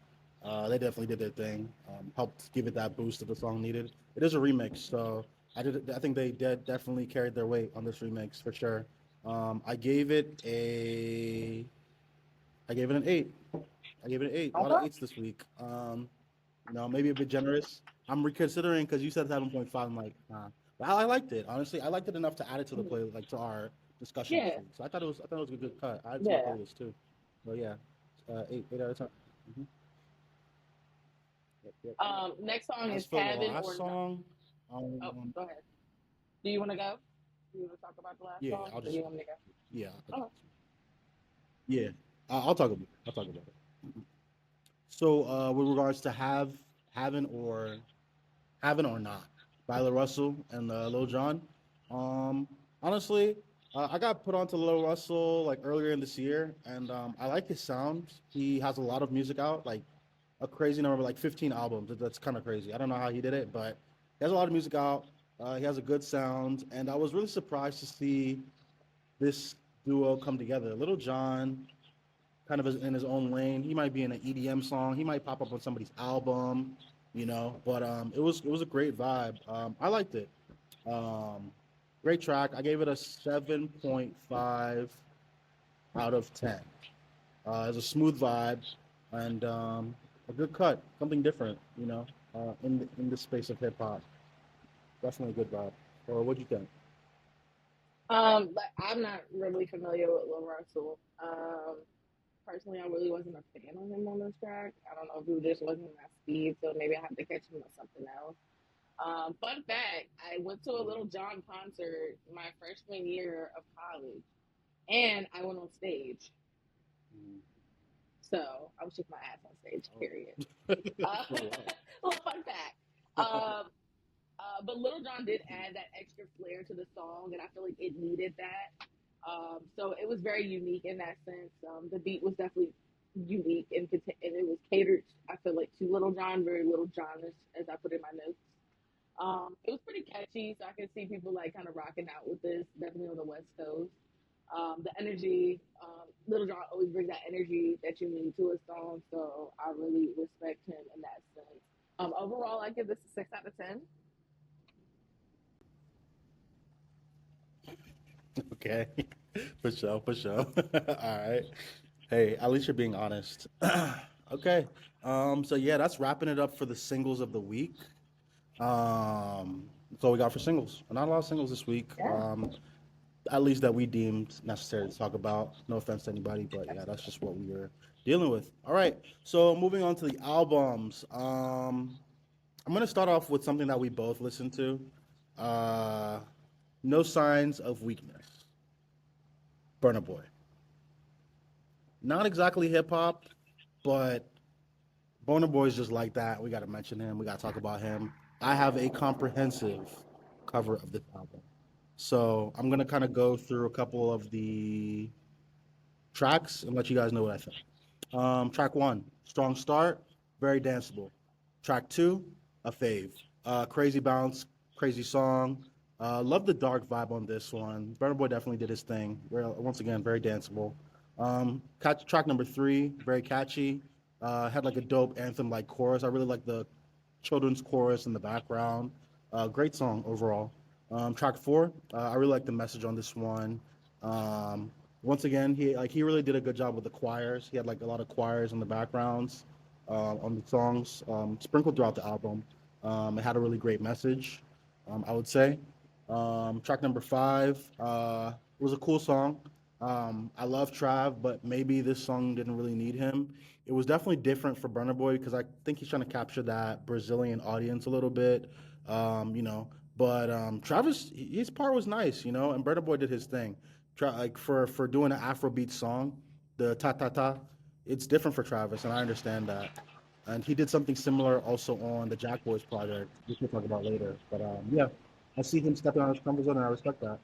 they definitely did their thing. Helped give it that boost that the song needed. It is a remix, so I think they did definitely carried their weight on this remix for sure. I gave it a. I gave it an 8. I gave it an 8. A lot of Okay. eights this week. Maybe a bit generous. I'm reconsidering because you said 7.5. I'm like, nah. But I liked it. Honestly, I liked it enough to add it to the Mhm. play, like to our discussion this Yeah, week. So I thought it was a good cut. I added it to my yeah. playlist too. So yeah, 8 out of 10. Hmm. Yep. Next song As is for the Havin last or Not. song, Oh, um, go ahead. Do you want to go? Do you want to talk about the last yeah, song, I'll or do just you want me to yeah, go? Oh, yeah. I'll talk about it. I'll talk about it. So, with regards to having or having or not by Larussell and Lil Jon, um, honestly, I got put onto Lil Russell like earlier in this year, and I like his sound. He has a lot of music out, like a crazy number, like 15 albums. That's kind of crazy. I don't know how he did it, but he has a lot of music out. He has a good sound, and I was really surprised to see this duo come together. Little John, kind of in his own lane. He might be in an EDM song. He might pop up on somebody's album, But it was a great vibe. I liked it. Um, Great track. I gave it a 7.5 out of 10. It's a smooth vibe and a good cut, something different, in the space of hip hop. Definitely a good vibe. Or what do you think? But I'm not really familiar with Lil Russell. Personally, I really wasn't a fan of him on this track. I don't know if it just wasn't my speed, so maybe I have to catch him on something else. Fun fact: I went to a Little John concert my freshman year of college, and I went on stage. So I was just my ass on stage. Period. Little fun fact. Um, but Little John did add that extra flair to the song, and I feel like it needed that. So it was very unique in that sense. The beat was definitely unique and it was catered, I feel like, to Little John, very Little Johnish, as I put in my notes. It was pretty catchy, so I could see people like kind of rocking out with this, definitely on the West Coast. The energy, Little John always brings that energy that you need to a song, so I really respect him in that sense. Overall, I give this a 6 out of 10. Okay, for sure, for sure. All right. Hey, at least you're being honest. Okay. So yeah, that's wrapping it up for the singles of the week. That's all we got for singles. Not a lot of singles this week. Yeah. At least that we deemed necessary to talk about. No offense to anybody, but yeah, that's just what we were dealing with. All right. So moving on to the albums. I'm gonna start off with something that we both listened to. Uh, No Signs of Weakness. Burna Boy. Not exactly hip hop, but Burna Boy's just like that. We got to mention him. We got to talk about him. I have a comprehensive cover of this album. So I'm going to kind of go through a couple of the tracks and let you guys know what I think. Track one, Strong Start, very danceable. Track two, a fave. Crazy bounce, crazy song. Love the dark vibe on this one. Burna Boy definitely did his thing. Once again, very danceable. Track number three, very catchy. Had like a dope anthem like chorus. I really like the children's chorus in the background. Great song overall. Track four, I really like the message on this one. Once again, he really did a good job with the choirs. He had like a lot of choirs in the backgrounds on the songs sprinkled throughout the album. It had a really great message, I would say. Track number five was a cool song. I love Trav, but maybe this song didn't really need him. It was definitely different for Burna Boy because I think he's trying to capture that Brazilian audience a little bit, you know. But Travis, his part was nice, and Burna Boy did his thing. Like for doing an Afrobeat song, the ta ta ta, it's different for Travis, and I understand that. And he did something similar also on the Jackboys project, which we'll talk about later. But yeah, I see him stepping on his comfort zone, and I respect that.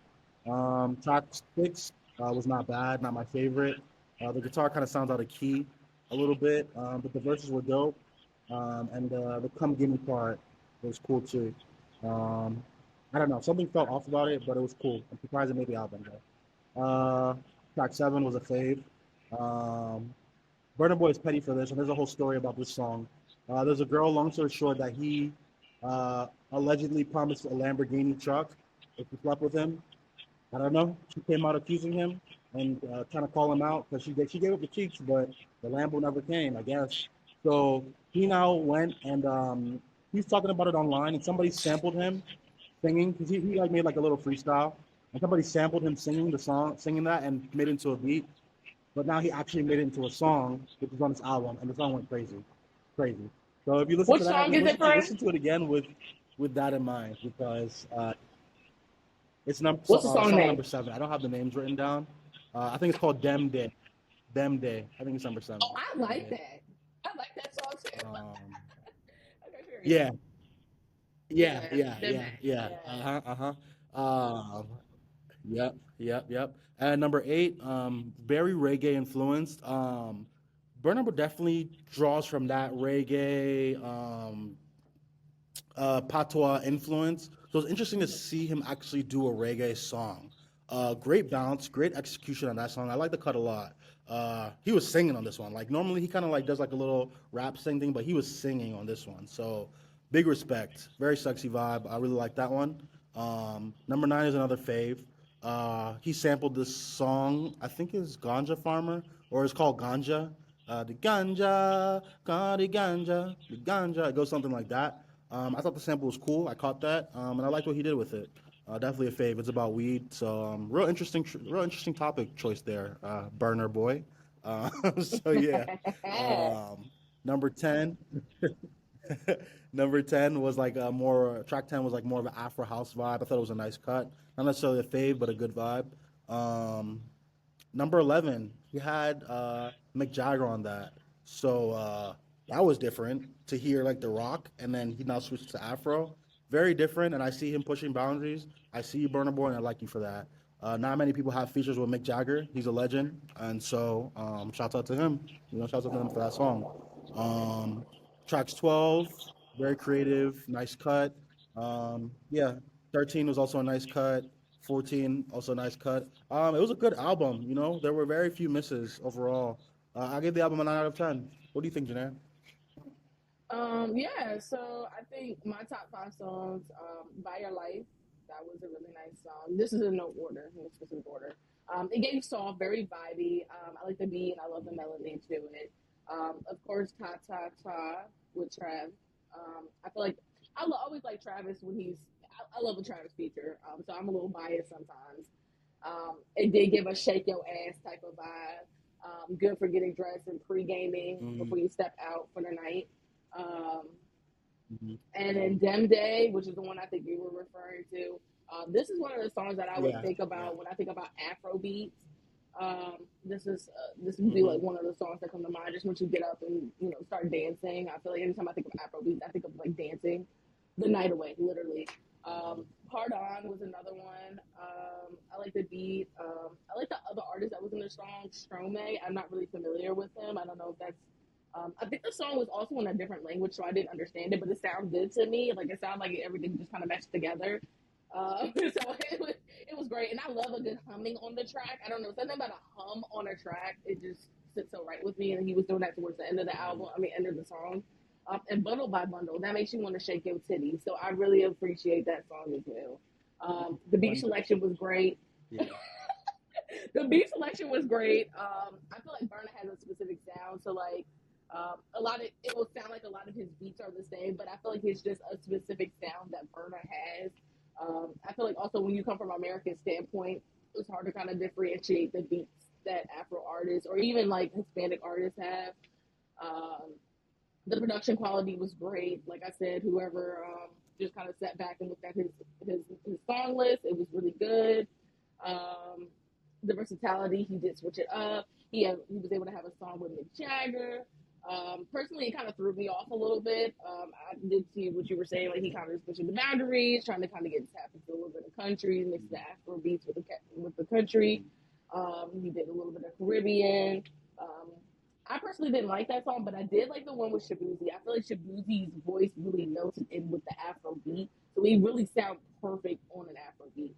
Track six was not bad, not my favorite. The guitar kind of sounds out of key a little bit, but the verses were dope. And the "Come Gimme" part was cool too. Um, I don't know, something felt off about it, but it was cool. I'm surprised it made the album though. Track seven was a fave. Um, Burna Boy is petty for this, and there's a whole story about this song. There's a girl, long story short, that he allegedly promised a Lamborghini truck if he slept with him. I don't know. She came out accusing him and trying to call him out because she gave up the cheeks, but the Lambo never came, I guess. So he now went and he's talking about it online, and somebody sampled him singing because he like made like a little freestyle, and somebody sampled him singing the song, singing that, and made it into a beat. But now he actually made it into a song, which is on his album, and the song went crazy, crazy. So if you listen Which to that, song is it from? listen to it again with that in mind because it's What's the song song name? number seven. I don't have the names written down. I think it's called Dem Day. Dem Day. I think it's number seven. Oh, I like that. I like that song Okay, period. Yeah, yeah, Yeah, yeah, them yeah, back. yeah. Yeah. Uh-huh, uh-huh. Yep, yep, yep. And number eight, very reggae influenced. Burna Boy definitely draws from that reggae, patois influence. So it's interesting to see him actually do a reggae song. Great bounce, great execution on that song. I like the cut a lot. He was singing on this one. Like normally he kind of like does like a little rap sing thing, but he was singing on this one. So big respect. Very sexy vibe. I really like that one. Number nine is another fave. He sampled this song. I think it's Ganja Farmer or it's called Ganja. The ganja, the ganja, the ganja. It goes something like that. I thought the sample was cool. I caught that, and I liked what he did with it. Definitely a fave. It's about weed, so real interesting topic choice there, Burner Boy. So yeah, um, number 10. Number 10 was like a more track 10 was like more of an Afro house vibe. I thought it was a nice cut, not necessarily a fave, but a good vibe. Um, Number 11, he had Mick Jagger on that. So that was different to hear like The Rock, and then he now switched to Afro. Very different, and I see him pushing boundaries. I see you, Burna Boy, and I like you for that. Not many people have features with Mick Jagger. He's a legend, and so shouts out to him. Shouts out to him for that song. Um, Tracks 12, very creative, nice cut. Yeah, 13 was also a nice cut. 14, also a nice cut. It was a good album. There were very few misses overall. I gave the album a 9 out of 10. What do you think, Janae? Yeah, so I think my top five songs, By Your Life, that was a really nice song. This is in no order, no specific order. It gave soft, very vibey. I like the beat and I love the melody to it. Of course, Ta Ta Ta with Trav. I feel like always like Travis when I love a Travis feature, so I'm a little biased sometimes. It did give a shake your ass type of vibe. Good for getting dressed and pre gaming Mm-hmm. before you step out for the night. Um, Mm-hmm. and then Dem Day, which is the one I think you were referring to. This is one of the songs that I would Yeah, think yeah. about when I think about Afro beats. This would be Mm-hmm. like one of the songs that come to mind just once you get up and start dancing. I feel like anytime I think of Afro beats, I think of like dancing the night away, literally. Hard On was another one. I like the beat. I like the other artist that was in the song, Stromae. I'm not really familiar with him. I don't know if that's I think the song was also in a different language, so I didn't understand it, but it sounded good to me. Like it sounded like everything just kind of meshed together. So it was great, and I love a good humming on the track. I don't know something about a hum on a track. It just sits so right with me, and he was doing that towards the end of the album. I mean, end of the song. And Bundle by Bundle, that makes you want to shake your titties. So I really appreciate that song as well. The beat One, selection was great. yeah. The beat selection was great. I feel like Burna has a specific sound, so like a lot of it will sound like a lot of his beats are the same, but I feel like it's just a specific sound that Burna has. I feel like also when you come from American standpoint, it's hard to kind of differentiate the beats that Afro artists or even like Hispanic artists have. Um, the production quality was great. Like I said, whoever just kind of sat back and looked at his song list, it was really good. Um, the versatility, he did switch it up. He was able to have a song with Mick Jagger. Personally, it kind of threw me off a little bit. I did see what you were saying, like he kind of pushing the boundaries, trying to kind of get tapped into a little bit of country, mix the Afro beats with the country. He did a little bit of Caribbean. Um, I personally didn't like that song, but I did like the one with Shabuzi. I feel like Shabuzi's voice really melted in with the Afro beat, so he really sounds perfect on an Afro beat.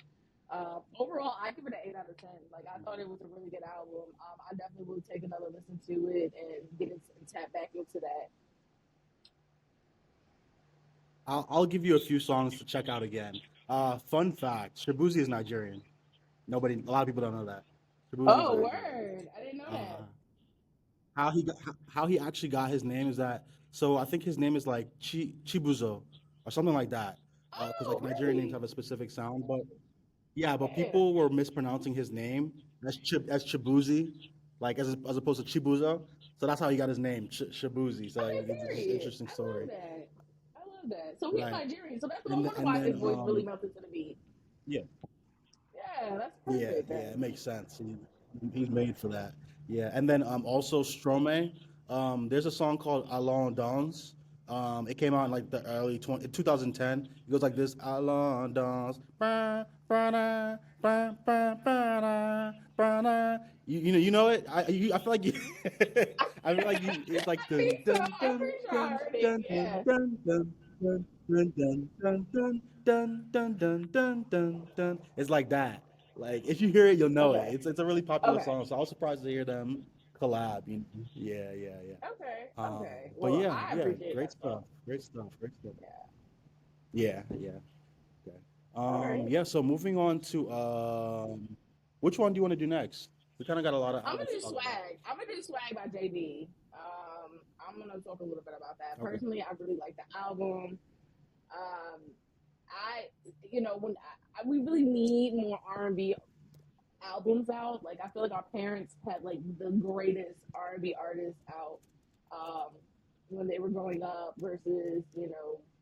Overall, I give it an 8 out of 10. Like I thought it was a really good album. I definitely will take another listen to it and get it and tap back into that. I'll give you a few songs to check out again. Fun fact: Shabuzi is Nigerian. A lot of people don't know that. Shabuzi is Oh, Nigerian. word! I didn't know Uh, that. how he actually got his name is that so I think his name is like Chibuzo or something like that because Oh, like Nigerian names really? have a specific sound, but yeah, but Yeah. people were mispronouncing his name as Chibuzi, like as opposed to Chibuzo. So that's how he got his name, Shabuzi. So like, Okay, it's just an period. interesting I love story, that. I love that. So he's right? Nigerian. So that's no wonder And why then his voice really melted to the beat. yeah, Yeah, that's yeah, perfect yeah, then. it makes sense. He's made for that. Yeah, and then also Stromae. There's a song called Allons Dans. It came out in like the early 2010. It goes like this: Allons Dans. You know it. I feel like I feel like it's like I think dun so. dun I'm dun pretty sure I dun heard it. dun dun Yeah. dun dun dun dun dun dun dun dun dun dun dun dun dun. It's like that. Like if you hear it, you'll know it. Okay. It's a really popular Okay. song. So I was surprised to hear them collab. Yeah, yeah, yeah. Okay. Okay. But Well, yeah, I yeah, appreciate great that stuff. song. Great stuff. Great stuff. Yeah. Yeah, yeah. Okay. All right. Yeah. So moving on to which one do you want to do next? We kind of got a lot of I'm gonna albums to do talk about. swag. I'm gonna do swag by JB. I'm gonna talk a little bit about that. Okay. Personally, I really like the album. Um, I, when we really need more R&B albums out. Like I feel like our parents had like the greatest R&B artists out um, when they were growing up versus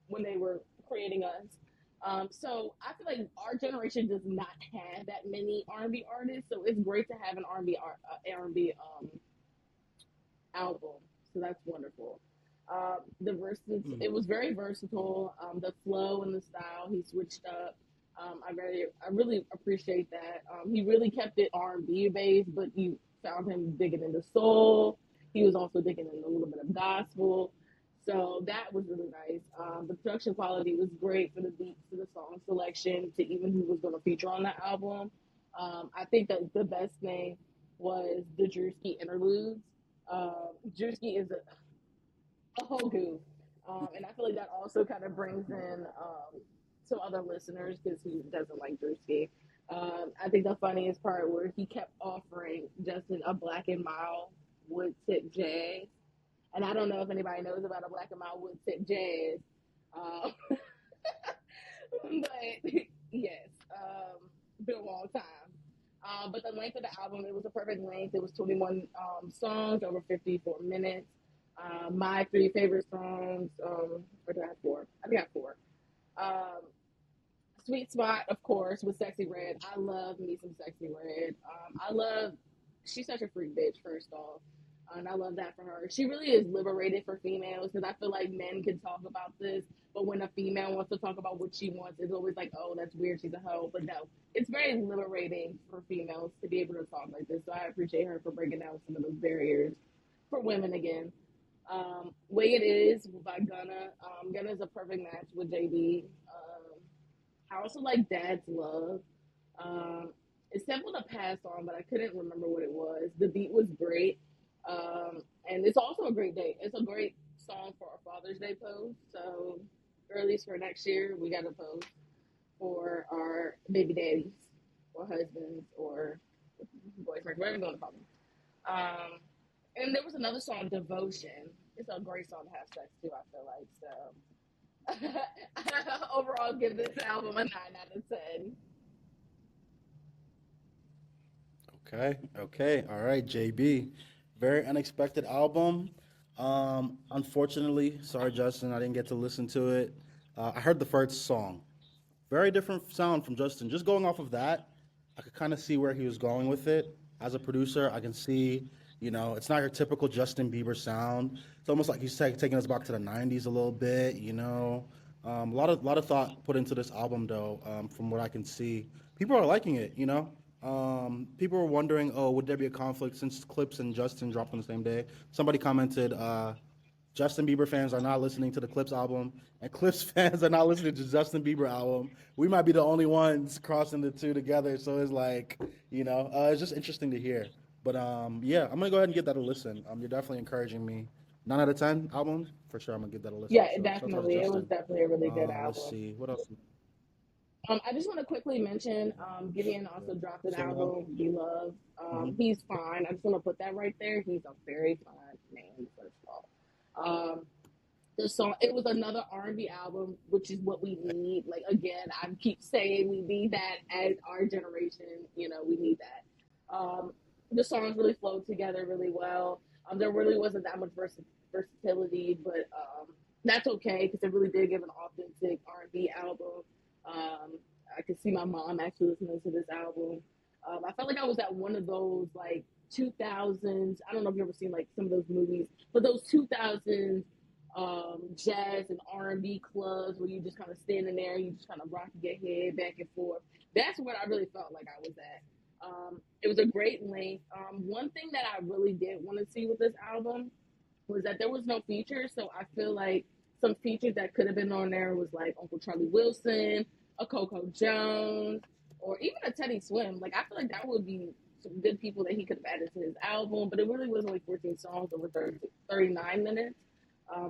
when they were creating us. So I feel like our generation does not have that many R&B artists. So it's great to have an R&B album. So that's wonderful. It was very versatile. The flow and the style, he switched up. I really appreciate that. He really kept it R&B based, but you found him digging into soul. He was also digging in a little bit of gospel. So that was really nice. The production quality was great for the beats, for the song selection, to even who was going to feature on the album. I think that the best thing was the Drewski interludes. Drewski is a whole goof. And I feel like that also kind of brings in some other listeners because he doesn't like Drewski. I think the funniest part where he kept offering Justin a Black and Mild wood tip jazz. And I don't know if anybody knows about a Black and Mild wood tip jazz. But yes, been a long time. But the length of the album, it was a perfect length. It was 21 songs over 54 minutes. My three favorite songs, or did I have four? I think I have four. Um, Sweet Spot, of course, with Sexy Red. I love me some Sexy Red. She's such a freak bitch, first off. And I love that for her. She really is liberated for females because I feel like men can talk about this, but when a female wants to talk about what she wants, it's always like, oh, that's weird, she's a hoe. But no, it's very liberating for females to be able to talk like this. So I appreciate her for breaking down some of those barriers for women again. Way It Is by Gunna. Gunna's a perfect match with JB. I also like Dad's Love. It's simple to pass on, but I couldn't remember what it was. The beat was great. And it's also a great day. It's a great song for our Father's Day post. So, early for next year, we got a post for our baby daddies or husbands or boyfriends, whatever you want to call them. And there was another song, Devotion. It's a great song to have sex too, I feel like. So, overall, give this album a 9 out of 10. Okay. Okay. All right, JB. Very unexpected album. Unfortunately, sorry, Justin, I didn't get to listen to it. I heard the first song. Very different sound from Justin. Just going off of that, I could kind of see where he was going with it. As a producer, I can see, it's not your typical Justin Bieber sound. It's almost like he's taking us back to the '90s a little bit. A lot of thought put into this album, though. From what I can see, people are liking it. People were wondering, oh, would there be a conflict since Clipse and Justin dropped on the same day? Somebody commented, Justin Bieber fans are not listening to the Clipse album, and Clipse fans are not listening to Justin Bieber album. We might be the only ones crossing the two together. So it's like, it's just interesting to hear. But yeah, I'm gonna go ahead and give that a listen. You're definitely encouraging me. 9 out of 10 album for sure. I'm gonna give that a listen. Yeah, So shout out to definitely. It was Justin. definitely a really good Let's album. see what else. I just want to quickly mention Giveon also dropped an Say it again. album, Be Love. Mhm. He's fine. I just want to put that right there. He's a very fine man, first of all. The song, it was another R&B album, which is what we need. Like, again, I keep saying we need that as our generation. We need that. The songs really flowed together really well. There really wasn't that much versatility, but that's okay because it really did give an authentic R&B album. I could see my mom actually listening to this album. I felt like I was at one of those like 2000s. I don't know if you've ever seen like some of those movies, but those 2000s jazz and R&B clubs where you just kind of standing there, you just kind of rocking your head back and forth. That's what I really felt like I was at. It was a great length. One thing that I really did want to see with this album was that there was no features, so I feel like some features that could have been on there was like Uncle Charlie Wilson, a Coco Jones, or even a Teddy Swim. Like I feel like that would be some good people that he could have added to his album, but it really was only 14 songs over 39 minutes.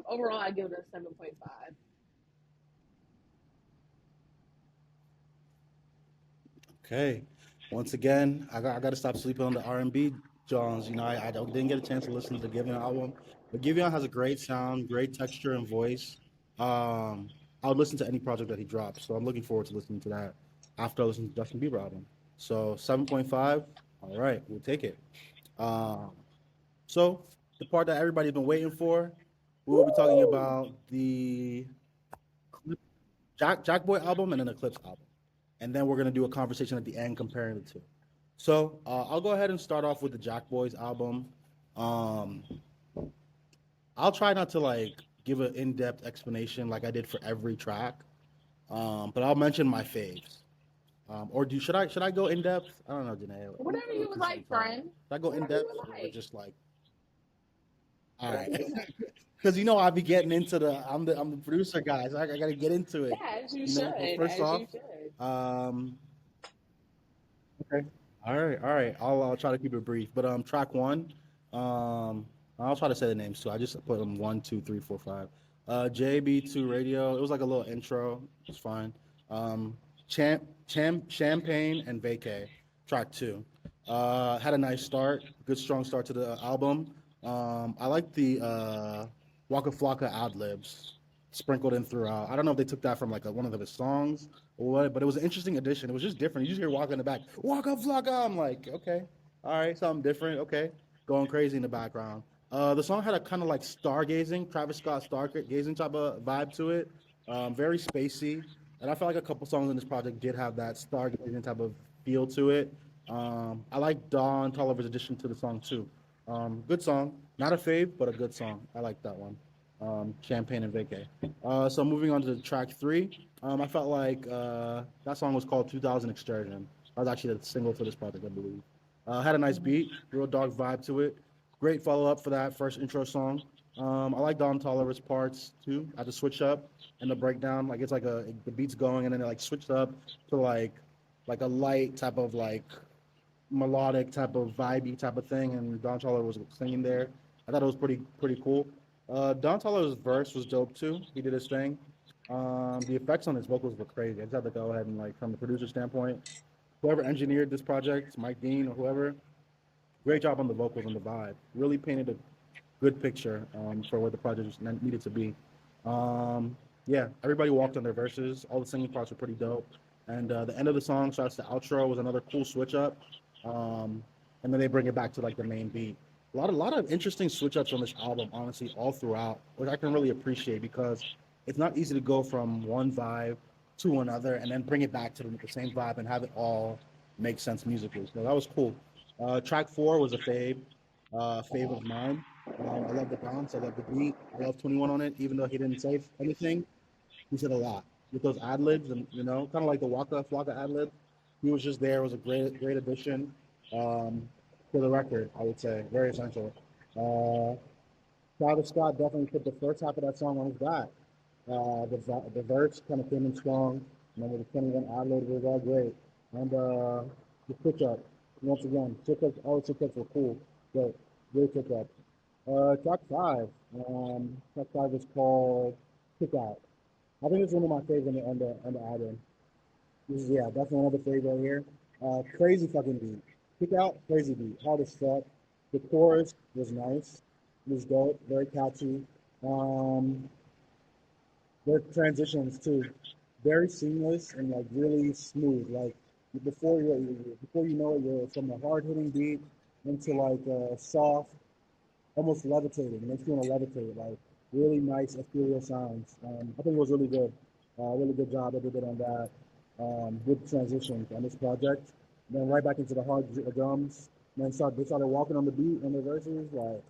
Overall, I give it a 7.5. Okay. Once again, I got to stop sleeping on the R&B Johns. Didn't get a chance to listen to the Giveon album, but Giveon has a great sound, great texture and voice. I would listen to any project that he drops, so I'm looking forward to listening to that after I listen to Justin Bieber album. So 7.5. All right, we'll take it. Um, so the part that everybody's been waiting for, we will be talking about the Jackboy album and then the Clipse album, and then we're gonna do a conversation at the end comparing the two. So I'll go ahead and start off with the Jackboys album. Um, I'll try not to like give an in-depth explanation like I did for every track, but I'll mention my faves. Or do should I go in depth? I don't know, Janae. Whatever you would like, friend. Should I go in Whatever you depth would or like. just like all Whatever right? you would like. Because I'll be getting into I'm the producer guy, so I gotta get into it. Yeah, as you should. First As off, you should. um, okay. All right. I'll try to keep it brief. But track one, I'll try to say the names too. I just put them 1, 2, 3, 4, 5. JB2 Radio. It was like a little intro. It's fine. Champagne and Vacay. Track two. Had a nice start. Good strong start to the album. I like the Waka Flocka ad libs sprinkled in throughout. I don't know if they took that from like one of his songs or what, but it was an interesting addition. It was just different. You just hear Waka in the back, Waka Flocka. I'm like, okay, all right, something different. Okay, going crazy in the background. The song had a kind of like stargazing, Travis Scott stargazing type of vibe to it. Very spacey, and I felt like a couple songs in this project did have that stargazing type of feel to it. I like Don Tolliver's addition to the song too. Good song, not a fave, but a good song. I like that one. Champagne and Vacay. So moving on to track three, I felt like that song was called 2000 Excursion. That was actually the single for this project, I believe. Had a nice beat, real dark vibe to it. Great follow up for that first intro song. I like Don Tolliver's parts too. At the switch up and the breakdown, like it's like the beat's going and then it like switched up to like a light type of like melodic type of vibey type of thing, and Don Toliver was singing there. I thought it was pretty cool. Don Toliver's verse was dope too. He did his thing. The effects on his vocals were crazy. I just had to go ahead and like from the producer standpoint, whoever engineered this project, Mike Dean or whoever, great job on the vocals and the vibe. Really painted a good picture for what the project needed to be. Um, yeah, everybody walked on their verses. All the singing parts were pretty dope. And the end of the song, starts the outro, was another cool switch up. Um, and then they bring it back to like the main beat. A lot of interesting switch ups on this album, honestly, all throughout, which I can really appreciate because it's not easy to go from one vibe to another and then bring it back to the same vibe and have it all make sense musically. So that was cool. Track four was a fave of mine. I love the bounce. I love the beat. I love 21 on it, even though he didn't say anything. He said a lot with those ad libs, and kind of like the Waka Flocka ad lib. He was just there. It was a great addition um, to the record. I would say very essential. Uh, Travis Scott definitely put the first half of that song on his back. The verse kind of came in strong. And then with the 21 ad lib, it was all great. And the pitch up, once again, all the pitch ups were cool. Great pitch up. Track five. Track five is called Kick Out. I think it's one of my favorites on the album. This is definitely another favorite right here. Crazy fucking beat. Kick Out, crazy beat. Hard as fuck. The chorus was nice. It was dope, very catchy. Um, their transitions too, very seamless and like really smooth. Like before you know it, you're from a hard hitting beat into like a soft, almost levitating. It makes you want to levitate. Like really nice ethereal sounds. I think it was really good. Really good job that they did on that. Good transitions on this project. Then right back into the hard drums. And then they started walking on the beat and the verses. Like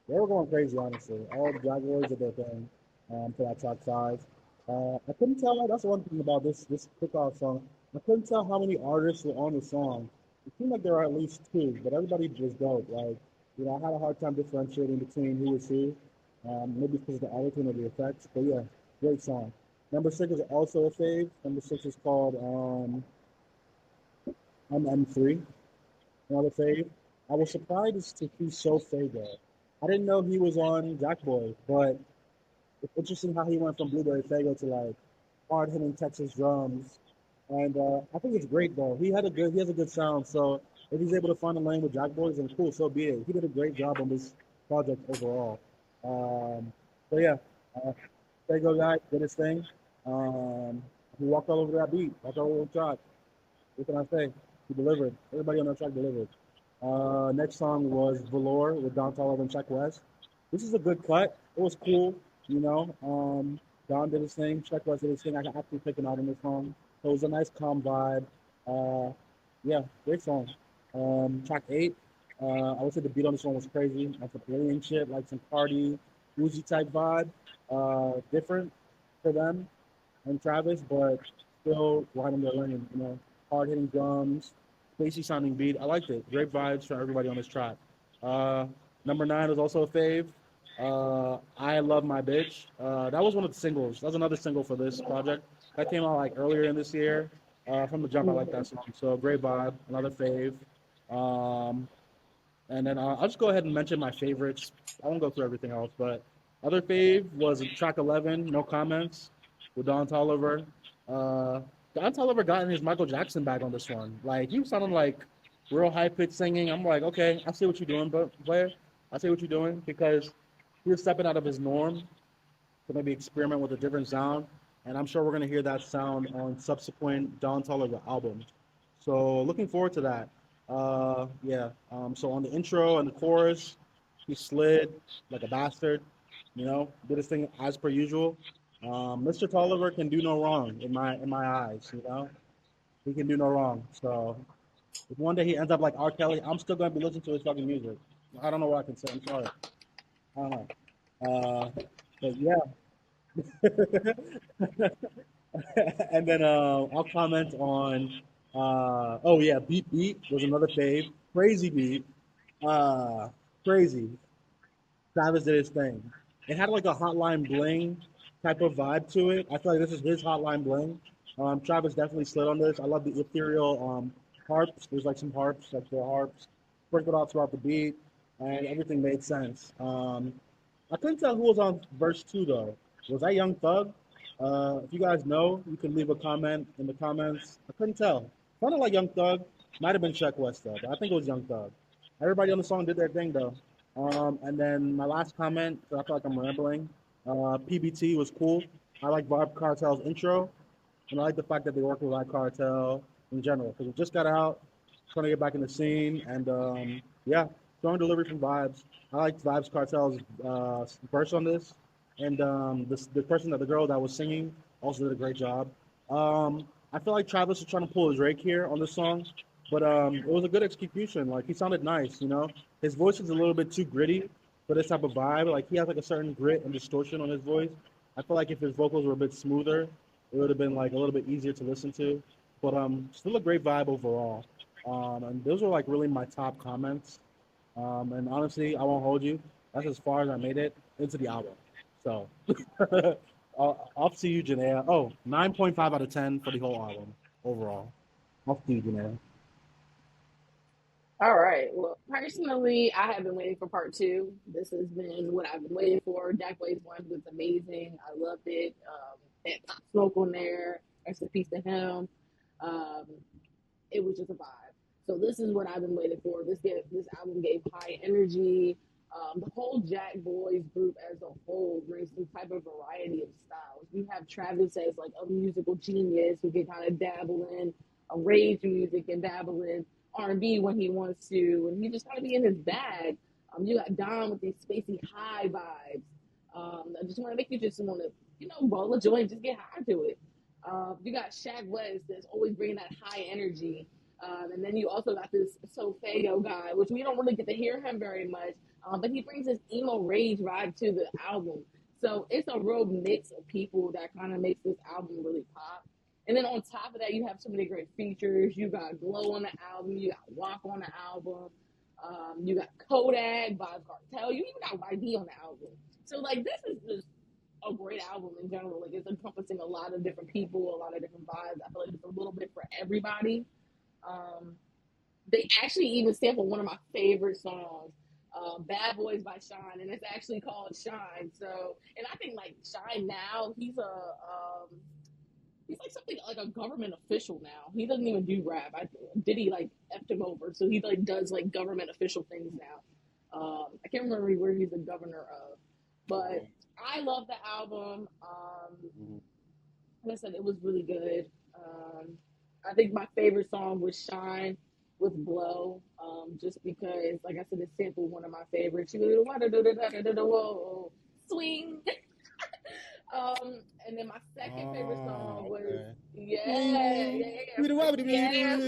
they were going crazy, honestly. All the Jackboys did their thing for that track size. I couldn't tell. That's one thing about this kickoff song. I couldn't tell how many artists were on the song. It seemed like there were at least two, but everybody was dope. Like, I had a hard time differentiating between who was who. Maybe because of the editing or the effects, but yeah, great song. Number six is also a fave. Number six is called M3, another fave. I was surprised to see So Fago. I didn't know he was on Jackboy, but it's interesting how he went from Blueberry Fago to like hard hitting Texas drums, and I think it's great though. He has a good sound. So if he's able to find a lane with Jackboys, then cool, so be it. He did a great job on this project overall. So yeah, uh, Fago guy did his thing. Um, he walked all over that beat, walked all over the track. What can I say? He delivered. Everybody on that track delivered. Next song was Velour with Don Toliver and Check West. This is a good cut. It was cool, you know. Don did his thing. Check West did his thing. I got actually picking out in this song. So it was a nice calm vibe. Uh, yeah, great song. Track eight. I would say the beat on this one was crazy. Like some alien shit, like some party, Uzi type vibe. Different for them and Travis, but still right in their lane. Hard hitting drums, spacey sounding beat. I liked it. Great vibes for everybody on this track. Uh, Number nine was also a fave. I love my bitch. That was one of the singles. That was another single for this project. That came out like earlier in this year. From the jump, I like that song. So great vibe. Another fave. Um, and then I'll just go ahead and mention my favorites. I won't go through everything else, but other fave was track 11, No Comments, with Don Toliver. Uh, Don Toliver got in his Michael Jackson bag on this one. Like, he was sounding like real high pitched singing. I'm like, okay, I see what you're doing, but player, I see what you're doing because he was stepping out of his norm to maybe experiment with a different sound. And I'm sure we're going to hear that sound on subsequent Don Toliver albums. So looking forward to that. Yeah. So on the intro and the chorus, he slid like a bastard, did his thing as per usual. Mr. Tolliver can do no wrong in my eyes. He can do no wrong. So if one day he ends up like R. Kelly, I'm still gonna be listening to his fucking music. I don't know what I can say. I'm sorry. I don't know. Uh, but yeah, and then I'll comment on. Oh yeah, Beat Beat was another fave. Crazy beat. Uh, Crazy. Travis did his thing. It had like a Hotline Bling type of vibe to it. I feel like this is his Hotline Bling. Travis definitely slid on this. I love the ethereal harps. There's like some harps, like the harps sprinkled out throughout the beat, and everything made sense. I couldn't tell who was on verse two though. Was that Young Thug? If you guys know, you can leave a comment in the comments. I couldn't tell. Sounded like Young Thug. Might have been Check West though, but I think it was Young Thug. Everybody on the song did their thing though. And then my last comment, so I feel like I'm rambling. PBT was cool. I like Barb Cartel's intro, and I like the fact that they work with Vibe Cartel in general because it just got out, trying to get back in the scene, and yeah, strong delivery from Vibes. I like Vibes Cartel's verse on this, and the girl that was singing also did a great job. I feel like Travis was trying to pull his Drake here on this song, but it was a good execution. Like he sounded nice. His voice is a little bit too gritty for this type of vibe. Like he has like a certain grit and distortion on his voice. I feel like if his vocals were a bit smoother, it would have been like a little bit easier to listen to. But still a great vibe overall. And those were like really my top comments. And honestly, I won't hold you. That's as far as I made it into the album. So off to you, Janaea. Oh, 9.5 out of 10 for the whole album overall. Off to you, Janaea. All right. Well, personally, I have been waiting for part two. This has been what I've been waiting for. Jack Blaze one was amazing. I loved it. Had Pop Smoke on there. Rest in peace to him. Um, it was just a vibe. So this is what I've been waiting for. This album gave high energy. The whole Jack Boys group as a whole brings some type of variety of styles. You have Travis as like a musical genius who can kind of dabble in arrange music and dabble in R&B when he wants to, and he just kind of be in his bag. You got Don with these spacey high vibes. I just want to make you just want to, roll a joint, just get high to it. You got Shaq West that's always bringing that high energy. And then you also got this Sofeo guy, which we don't really get to hear him very much, but he brings this emo rage vibe to the album. So it's a real mix of people that kind of makes this album really pop. And then on top of that, you have so many great features. You got Glow on the album. You got Walk on the album. You got Kodak, Vybz Kartel. You even got YB on the album. So like this is just a great album in general. Like it's encompassing a lot of different people, a lot of different vibes. I feel like it's a little bit for everybody. Um, they actually even sampled one of my favorite songs, "Bad Boys" by Shine, and it's actually called Shine. So, and I think like Shine now, he's like something like a government official now. He doesn't even do rap. Diddy like effed him over, so he like does like government official things now. I can't remember where he's the governor of, but I love the album. Like I said, it was really good. I think my favorite song was Shine with Blow, just because, like I said, it sampled one of my favorites. Whoa, swing. And then my second favorite song was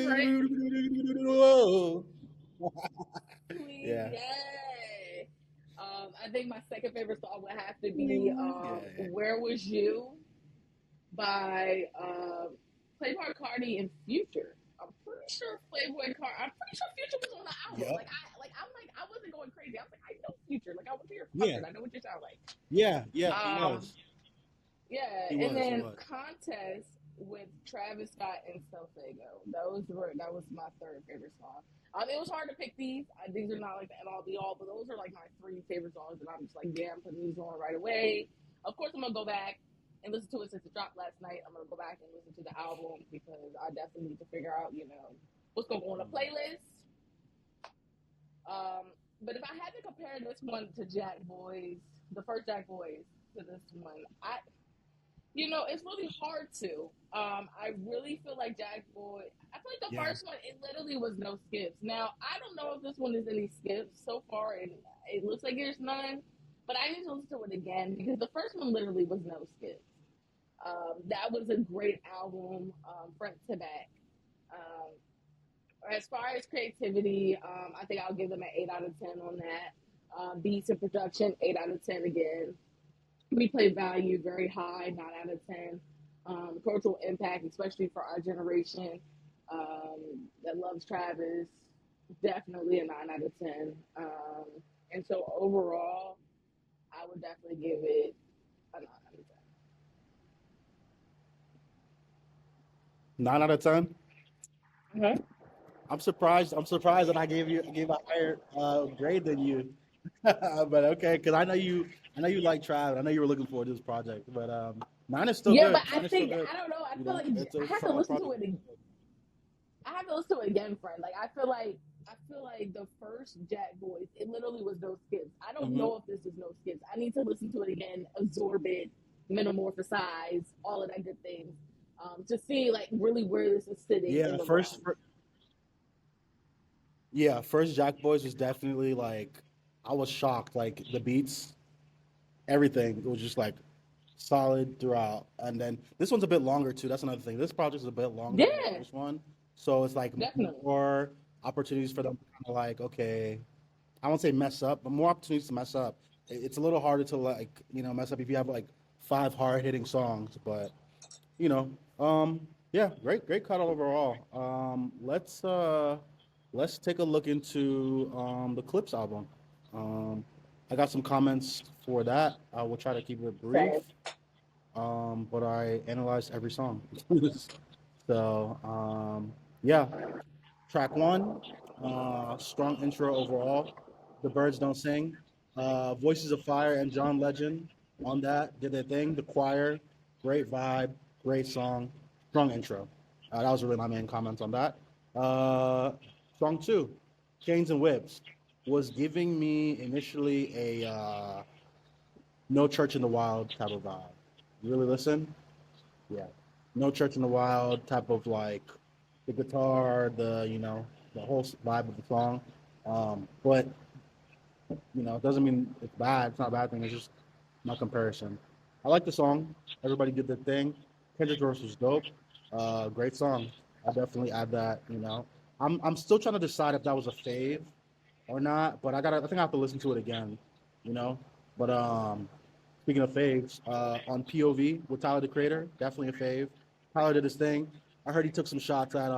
Frank. Swing, Yeah. I think my second favorite song would have to be "Where Was You" by Playboy Cardi and Future. I'm pretty sure Future was on the album. Yep. I wasn't going crazy. I was like, I know Future. Like I was here Yeah. fucking. I know what you sound like. Yeah, he was. Yeah, He and was, he then was. Contest with Travis Scott and Sofego. That was my third favorite song. It was hard to pick these. These are not like the end all be all, but those are like my three favorite songs, and I'm just like, yeah, I'm putting these on right away. Of course, I'm gonna go back and listen to it since it dropped last night. I'm gonna go back and listen to the album because I definitely need to figure out, what's gonna go on the playlist. But if I had to compare this one to Jackboys, the first Jackboys to this one, it's really hard to. I really feel like Jackboy. I feel like the first one, it literally was no skips. Now I don't know if this one is any skips so far, and it looks like there's none. But I need to listen to it again because the first one literally was no skips. That was a great album, front to back. As far as creativity, I think I'll give them an 8 out of 10 on that. Beats and production, 8 out of 10 again. Replay value, very high, 9 out of 10. Cultural impact, especially for our generation that loves Travis, definitely a 9 out of 10. And so overall, I would definitely give it a 9 out of 10. 9 out of 10. Mm-hmm. I'm surprised that I gave a higher grade than you. But okay, because I know you like Trav. I know you were looking forward to this project, but 9 is still Yeah, good. but 9 is still good. I don't know. I You feel know, like it's I a have to solid listen to project. it. I have to listen to it again, friend. Like I feel like the first Jackboys, it literally was no skips. I don't Mm-hmm. know if this is no skips. I need to listen to it again, absorb it, metamorphosize, all of that good things, to see like really where this is sitting in Yeah, the first, realm. first Jack Boys was definitely like I was shocked. Like the beats, everything. It was just like solid throughout. And then this one's a bit longer too. That's another thing. This project is a bit longer than the Yeah, first one, so it's like definitely. more opportunities for them to kind of like okay, I won't say mess up, but more opportunities to mess up. It's a little harder to like mess up if you have like 5 hard hitting songs, but you know, yeah, great cut overall. Let's take a look into the Clipse album. Um, I got some comments for that. I will try to keep it brief, So but I analyzed every song. So yeah, track one, strong intro overall. The Birds Don't Sing. Voices of Fire and John Legend on that did their thing. The choir, great vibe, great song, strong intro. That was really my main comments on that. Uh, song two, Chains and Whips, was giving me initially a No Church in the Wild type of vibe. You really listen? Yeah. No Church in the Wild type of like the guitar, the whole vibe of the song. But it doesn't mean it's bad. It's not a bad thing. It's just my comparison. I like the song. Everybody did their thing. Kendrick verse was dope. Great song. I definitely add that. I'm still trying to decide if that was a fave or not, but I think I have to listen to it again, you know. But speaking of faves, on POV with Tyler the Creator, definitely a fave. Tyler did his thing. I heard he took some shots at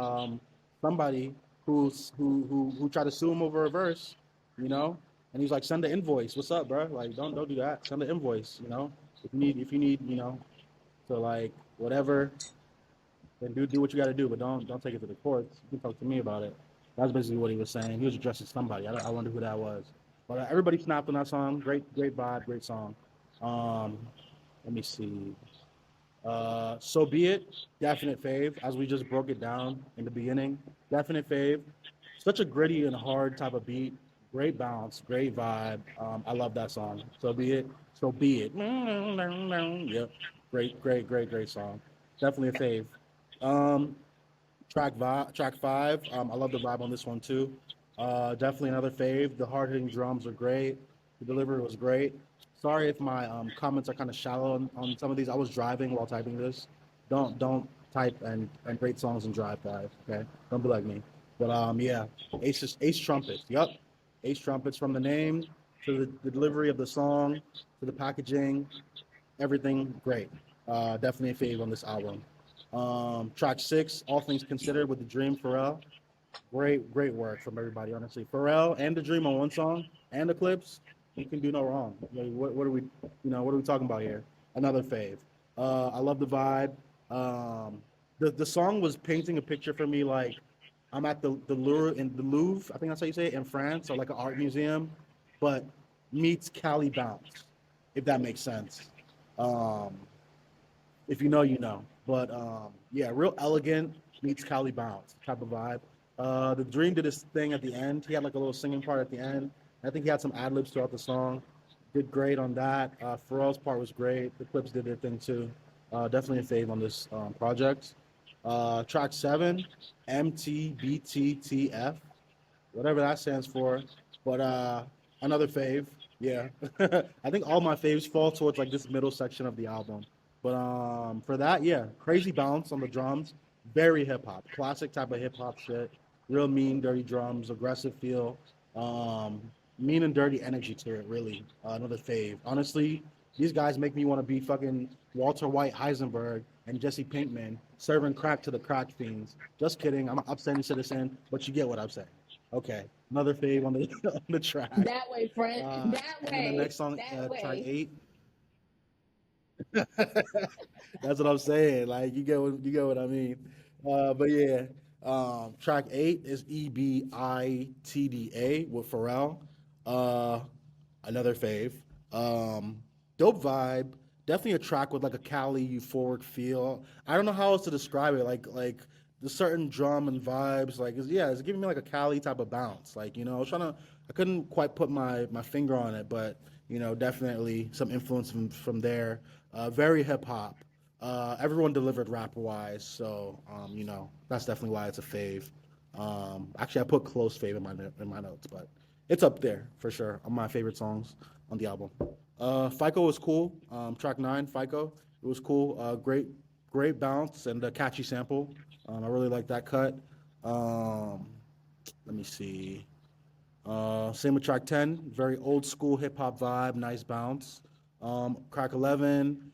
somebody who tried to sue him over a verse, you know, and he was like, send the invoice. What's up, bro? Like, don't do that. Send the invoice, you know. If you need, you know, to like whatever, then do what you got to do, but don't take it to the courts. You can talk to me about it. That's basically what he was saying. He was addressing somebody. I wonder who that was. But everybody snapped on that song. Great vibe, great song. Um, let me see. So be it. Definite fave, as we just broke it down in the beginning. Definite fave. Such a gritty and hard type of beat. Great bounce, great vibe. I love that song. So be it. So be it. Yep. Great song. Definitely a fave. Um, track five. I love the vibe on this one too. Definitely another fave. The hard hitting drums are great. The delivery was great. Sorry if my comments are kind of shallow on some of these. I was driving while typing this. Don't type and rate songs and drive, guys. Okay, don't be like me. But yeah, Ace trumpets. Yup, Ace trumpets from the name to the delivery of the song to the packaging, everything great. Definitely a fave on this album. Track six, All Things Considered with the Dream Pharrell. Great work from everybody, honestly. Pharrell and the Dream on one song and the Clipse, you can do no wrong. Like, what are we, what are we talking about here? Another fave. I love the vibe. The song was painting a picture for me like I'm at the Louvre, I think that's how you say it, in France, or like an art museum, but meets Cali Bounce, if that makes sense. Um, if you know, you know. But yeah, real elegant meets Cali Bounce type of vibe. The Dream did his thing at the end. He had like a little singing part at the end. I think he had some ad libs throughout the song. Did great on that. Pharrell's part was great. The Clips did their thing too. Definitely a fave on this project. Track seven, MTBTTF, whatever that stands for. But another fave. Yeah, I think all my faves fall towards like this middle section of the album. But for that, yeah, crazy bounce on the drums, very hip hop, classic type of hip hop shit. Real mean, dirty drums, aggressive feel, um, mean and dirty energy to it. Really, another fave. Honestly, these guys make me want to be fucking Walter White Heisenberg and Jesse Pinkman serving crack to the crack fiends. Just kidding. I'm an upstanding citizen, but you get what I'm saying. Okay, another fave on the on the track. That way, friend. That And then the way. next song, That track way. eight. That's what I'm saying. Like you get what I mean. But yeah, track eight is EBITDA with Pharrell. Uh, another fave. Um, dope vibe. Definitely a track with like a Cali euphoric feel. I don't know how else to describe it. Like the certain drum and vibes. Like yeah, it's giving me like a Cali type of bounce. Like I was trying to. I couldn't quite put my finger on it, but definitely some influence from there. Very hip hop. Everyone delivered rapper wise, so that's definitely why it's a fave. Actually, I put close fave in my notes, but it's up there for sure on my favorite songs on the album. FICO was cool. Track nine, FICO, it was cool. Great bounce and a catchy sample. I really like that cut. Um, Let me see. Same with track 10, very old school hip hop vibe, nice bounce. Crack 11,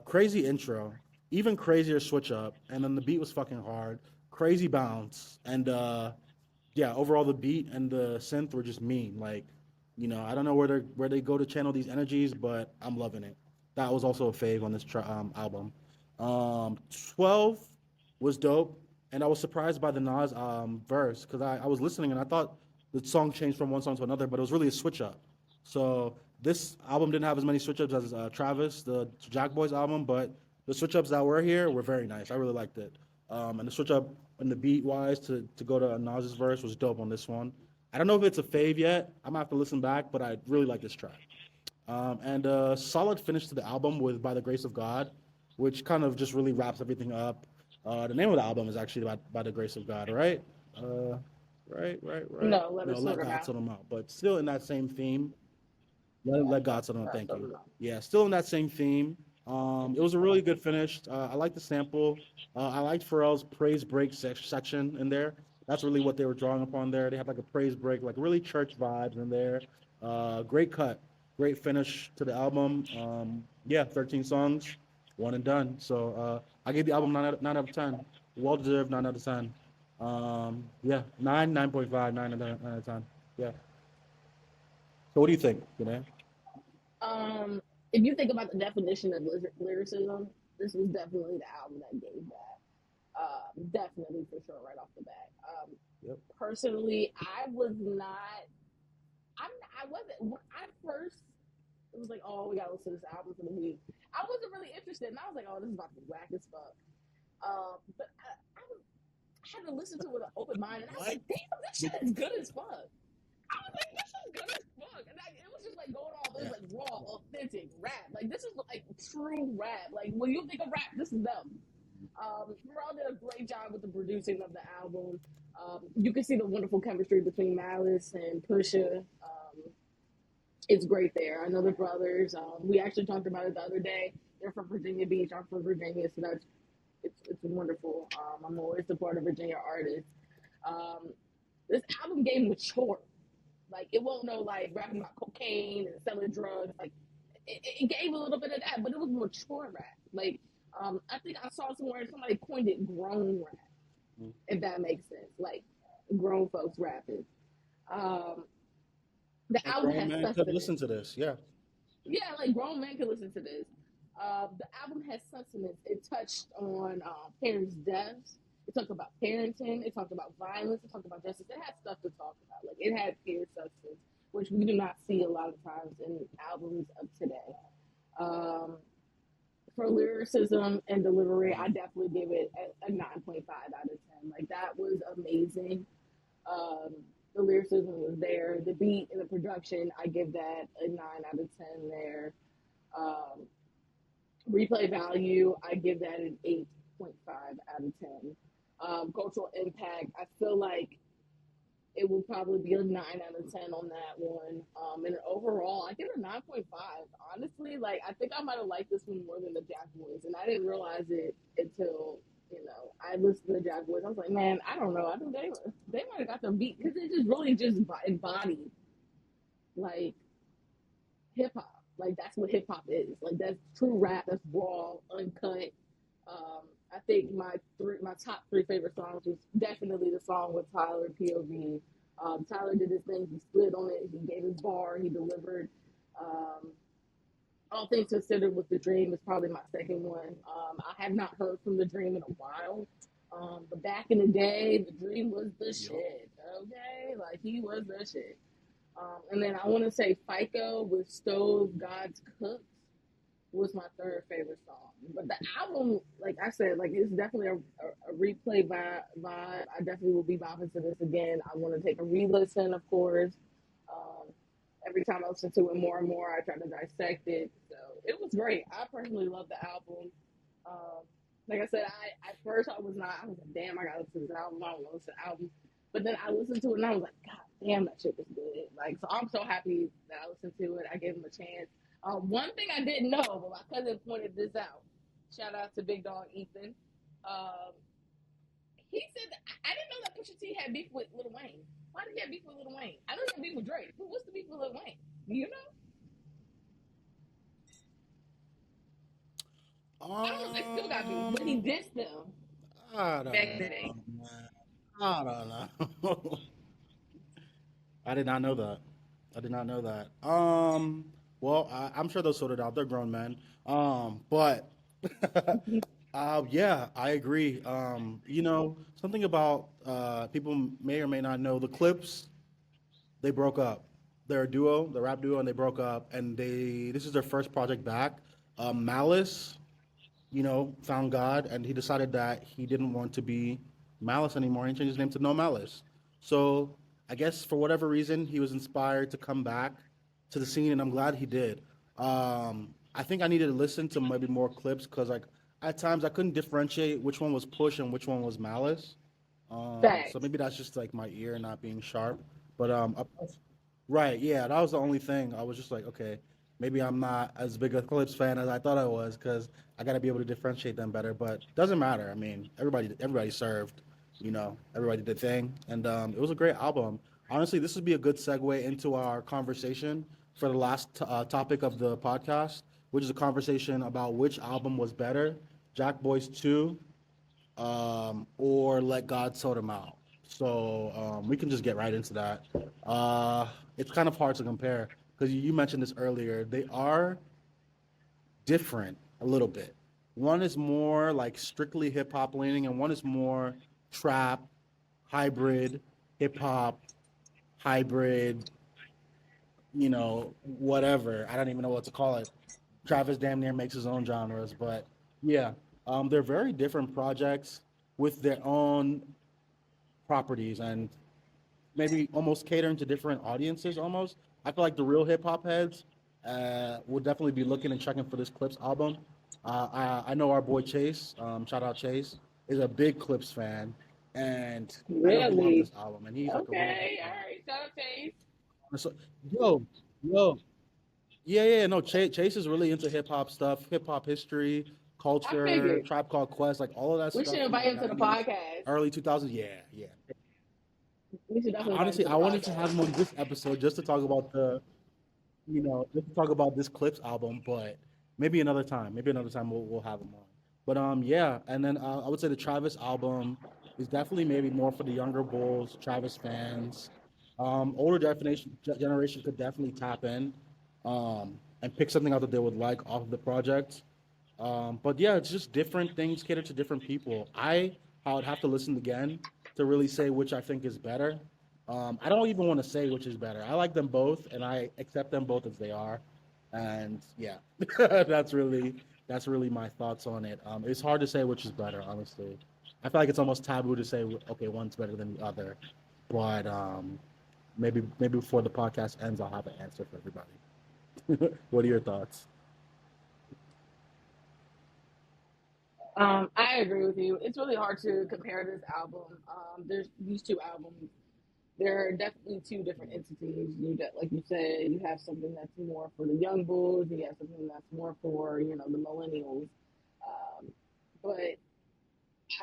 crazy intro, even crazier switch up, and then the beat was fucking hard, crazy bounce, and yeah, overall the beat and the synth were just mean. Like, I don't know where they go to channel these energies, but I'm loving it. That was also a fave on this album. 12 was dope, and I was surprised by the Nas verse because I was listening and I thought the song changed from one song to another, but it was really a switch up. So this album didn't have as many switch ups as Travis, the Jackboys album, but the switch ups that were here were very nice. I really liked it. And the switch up and the beat wise to go to Nas's verse was dope on this one. I don't know if it's a fave yet. I'm gonna have to listen back, but I really like this track. And a solid finish to the album with By the Grace of God, which kind of just really wraps everything up. The name of the album is actually By the Grace of God, right? Uh, right. No, let her No, Let sort them God out. Sort Them Out, but still in that same theme. Let God Sort Them Out, thank Sort you. them out. Yeah, still in that same theme. It was a really good finish. I like the sample. I liked Pharrell's praise break section in there. That's really what they were drawing upon there. They have like a praise break, like really church vibes in there. Great cut, great finish to the album. Yeah, 13 songs, one and done. So I gave the album 9 out of 10. Well deserved 9 out of 10. Yeah, 9.5, 9 out of 10. Yeah. So what do you think? You know? Um, if you think about the definition of lyricism, this was definitely the album that gave that. Definitely for sure, right off the bat. Yep. Personally, I was not. I wasn't. When I first, it was like, oh, we gotta listen to this album for the week. I wasn't really interested, and I was like, oh, this is about to be whack as fuck. But I had to listen to it with an open mind, and I was like, damn, this shit is good as fuck. I was like, this is good as fuck. And it was just like going all this like raw, authentic rap. Like this is like true rap. Like when you think of rap, this is them. Pharrell did a great job with the producing of the album. You can see the wonderful chemistry between Malice and Pusha. It's great there. I know the brothers. We actually talked about it the other day. They're from Virginia Beach. I'm from Virginia, so it's wonderful. I'm always support of Virginia artists. Um, this album game mature. Like it won't know like rapping about cocaine and selling drugs. Like it gave a little bit of that, but it was mature rap. Like I think I saw somewhere somebody coined it grown rap, if that makes sense. Like grown folks rapping. Um, the Like album grown has man could sustenance. listen to this. Yeah. Yeah, like grown men can listen to this. The album has sustenance. It touched on parents' deaths. It talked about parenting. It talked about violence. It talked about justice. It had stuff to talk about. Like it had peer substance, which we do not see a lot of times in albums of today. Um, for lyricism and delivery, I definitely give it a 9.5 out of 10. Like that was amazing. Um, the lyricism was there. The beat and the production, I give that a 9 out of 10 there. Um, replay value, I give that an 8.5 out of 10. Cultural impact, I feel like it will probably be a 9 out of 10 on that one. And overall, I give it a 9.5. Honestly, like I think I might have liked this one more than the Jackboys, and I didn't realize it until I listened to the Jackboys. I was like, man, I don't know. I think they might have got the beat because it just really just embodied like hip hop. Like that's what hip hop is. Like that's true rap. That's raw, uncut. I think my top three favorite songs was definitely the song with Tyler POV. Tyler did his thing. He split on it. He gave his bar. He delivered. Um, All things considered, with the Dream is probably my second one. I have not heard from the Dream in a while. But back in the day, the Dream was the shit. Okay, like he was the shit. And then I want to say FICO with Stove God's Cooks was my third favorite song. But the album, like I said, like it's definitely a replay vibe. I definitely will be bopping to this again. I want to take a re-listen, of course. Um, every time I listen to it more and more, I try to dissect it. So it was great. I personally love the album. Um, like I said, I at first I was not. I was like, damn, I gotta listen to this album. I don't want to listen to the album. But then I listened to it and I was like, God damn, that shit was good. Like, so I'm so happy that I listened to it. I gave him a chance. One thing I didn't know, but my cousin pointed this out. Shout out to Big Dog Ethan. Um, he said that, I didn't know that Pusha T had beef with Lil Wayne. Why did he have beef with Lil Wayne? I know he had beef with Drake, but what's the beef with Lil Wayne? Do you know? I don't know if they still got beef, but he Um, dissed them I don't back then. know, man. I don't know. I did not know that. I did not know that. Well, I'm sure they'll sort it out. They're grown men. But yeah, I agree. Something about people may or may not know the Clipse. They broke up. They're a duo, the rap duo, and they broke up. And this is their first project back. Malice, found God, and he decided that he didn't want to be Malice anymore. He changed his name to No Malice. So I guess for whatever reason, he was inspired to come back to the scene, and I'm glad he did. I think I needed to listen to maybe more clips because, like, at times I couldn't differentiate which one was Push and which one was Malice. So Facts. maybe that's just like my ear not being sharp. But right, yeah, that was the only thing. I was just like, okay, maybe I'm not as big a Clips fan as I thought I was because I got to be able to differentiate them better. But doesn't matter. I mean, everybody served. everybody did their thing, and it was a great album. Honestly, this would be a good segue into our conversation for the last topic of the podcast, which is a conversation about which album was better, Jack Boys 2 or Let God Sort Them Out. So we can just get right into that. It's kind of hard to compare because you mentioned this earlier. They are different a little bit. One is more like strictly hip hop leaning, and one is more trap, hybrid, hip hop, hybrid, whatever. I don't even know what to call it. Travis damn near makes his own genres, but yeah, they're very different projects with their own properties and maybe almost catering to different audiences. Almost, I feel like the real hip hop heads will definitely be looking and checking for this Clipse album. I know our boy Chase, shout out Chase, is a big Clipse fan, and I know he loved Really? this album, and he's like a real Okay, all hip right. Shout out Chase. so, yo, yo, yeah, no. Chase is really into hip hop stuff, hip hop history, I culture, figured Tribe Called Quest, like all of that we should stuff from invite the him to the '90s, podcast. early 2000s. Yeah, yeah. We should definitely invite him Honestly, to I the wanted to podcast. have him on this episode just to talk about just to talk about this Clips album, but maybe another time. Maybe another time we'll have him on. But yeah, and then I would say the Travis album is definitely maybe more for the younger bulls, Travis fans. Older generation could definitely tap in and pick something out that they would like off of the project. But yeah, it's just different things cater to different people. I would have to listen again to really say which I think is better. I don't even want to say which is better. I like them both, and I accept them both as they are. And yeah, that's really my thoughts on it. It's hard to say which is better, honestly. I feel like it's almost taboo to say okay, one's better than the other. But maybe before the podcast ends, I'll have an answer for everybody. What are your thoughts? I agree with you. It's really hard to compare this album. There's these two albums. There are definitely two different entities. Like you said, you have something that's more for the young bulls, and you have something that's more for the millennials. Um, but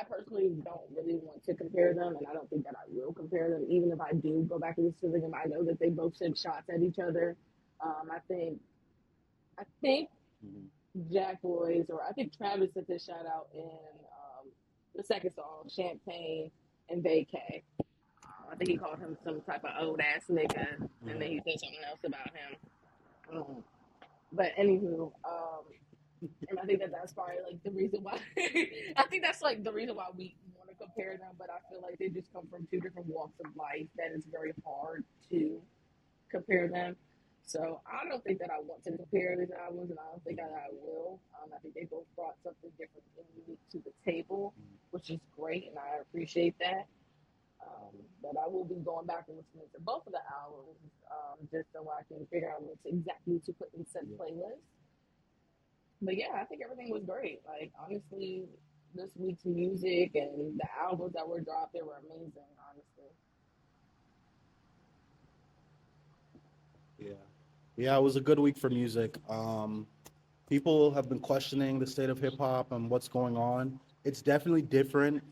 I personally don't really want to compare them, and I don't think that I will compare them. Even if I do go back and listen to them, I know that they both took shots at each other. I think Mhm. Jack Boys, or I think Travis sent this shout out in the second song, Champagne and Vacay. I think he called him some type of old ass nigga, and then Mhm. he said something else about him. But anywho, and I think that that's probably like the reason why. I think that's like the reason why we want to compare them. But I feel like they just come from two different walks of life. That it's very hard to compare them. So I don't think that I want to compare these albums, and I don't think that I will. I think they both brought something different and unique to the table, which is great, and I appreciate that. But I will be going back and listening to both of the albums just so I can figure out what exactly to put in said Yeah. playlist. But yeah, I think everything was great. Like honestly, this week's music and the albums that were dropped, they were amazing. Honestly, Yeah. Yeah, it was a good week for music. People have been questioning the state of hip hop and what's going on. It's definitely different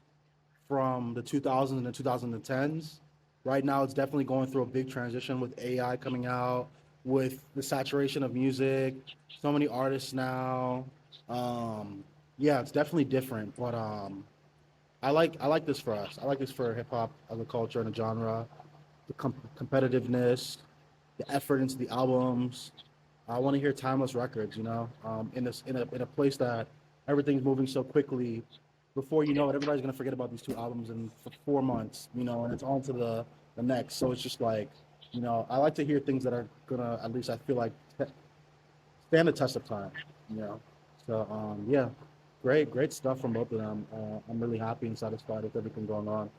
from the 2000s and the 2010s. Right now, it's definitely going through a big transition with AI coming out, with the saturation of music, so many artists now. Yeah, it's definitely different, but I like this for us. I like this for hip hop as a culture and a genre. The competitiveness, the effort into the albums. I want to hear timeless records. In a place that everything's moving so quickly. Before you know it, everybody's gonna forget about these two albums in for 4 months. And it's on to the next. So it's just like, I like to hear things that are gonna at least I feel like stand the test of time. You know. So yeah, great stuff from both of them. I'm really happy and satisfied with everything going on.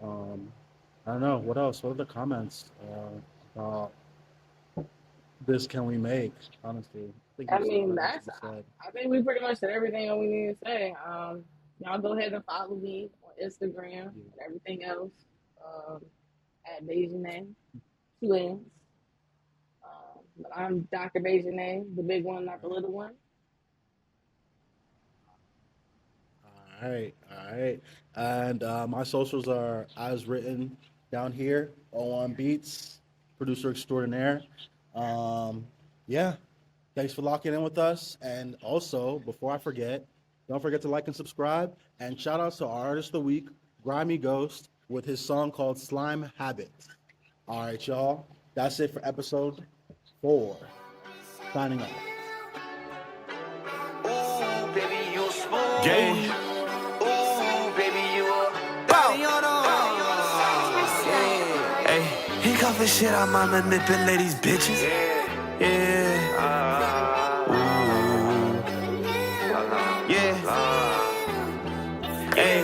Um, I don't know what else. What are the comments about this can we make? Honestly, I think I most mean everybody has that's. been said. I think we pretty much said everything that we need to say. Y'all go ahead and follow me on Instagram Yeah. and everything else um, at BajanNay Twins. But I'm Dr. BajanNay, the big one, not the little one. All All right. And my socials are as written down here. O1 Beats, producer extraordinaire. Yeah. Thanks for locking in with us. And also, before I forget, don't forget to like and subscribe. And shout outs to our artist of the week, GrimmeyGhost, with his song called Slime Habits. All right, y'all. That's it for episode 4. Signing off. Ooh, baby, you smooth. Gang. Ooh, baby, you a Hey, he cuffin' shit, I might manipulate these bitches. Yeah. Hey.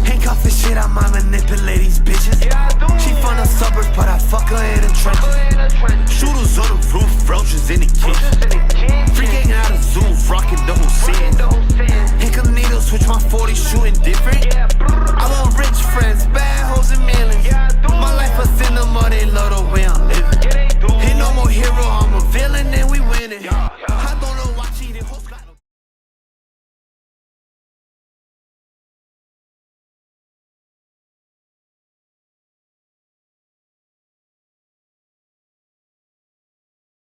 Ain't cuffin' shit, I might manipulate these bitches. She from the suburbs, but I fuck her in the trenches. Shooters on the roof, roaches in the kitchen. Free gang out of zoo, rockin' double sin. Hit a needle, switch my 40, shooting different.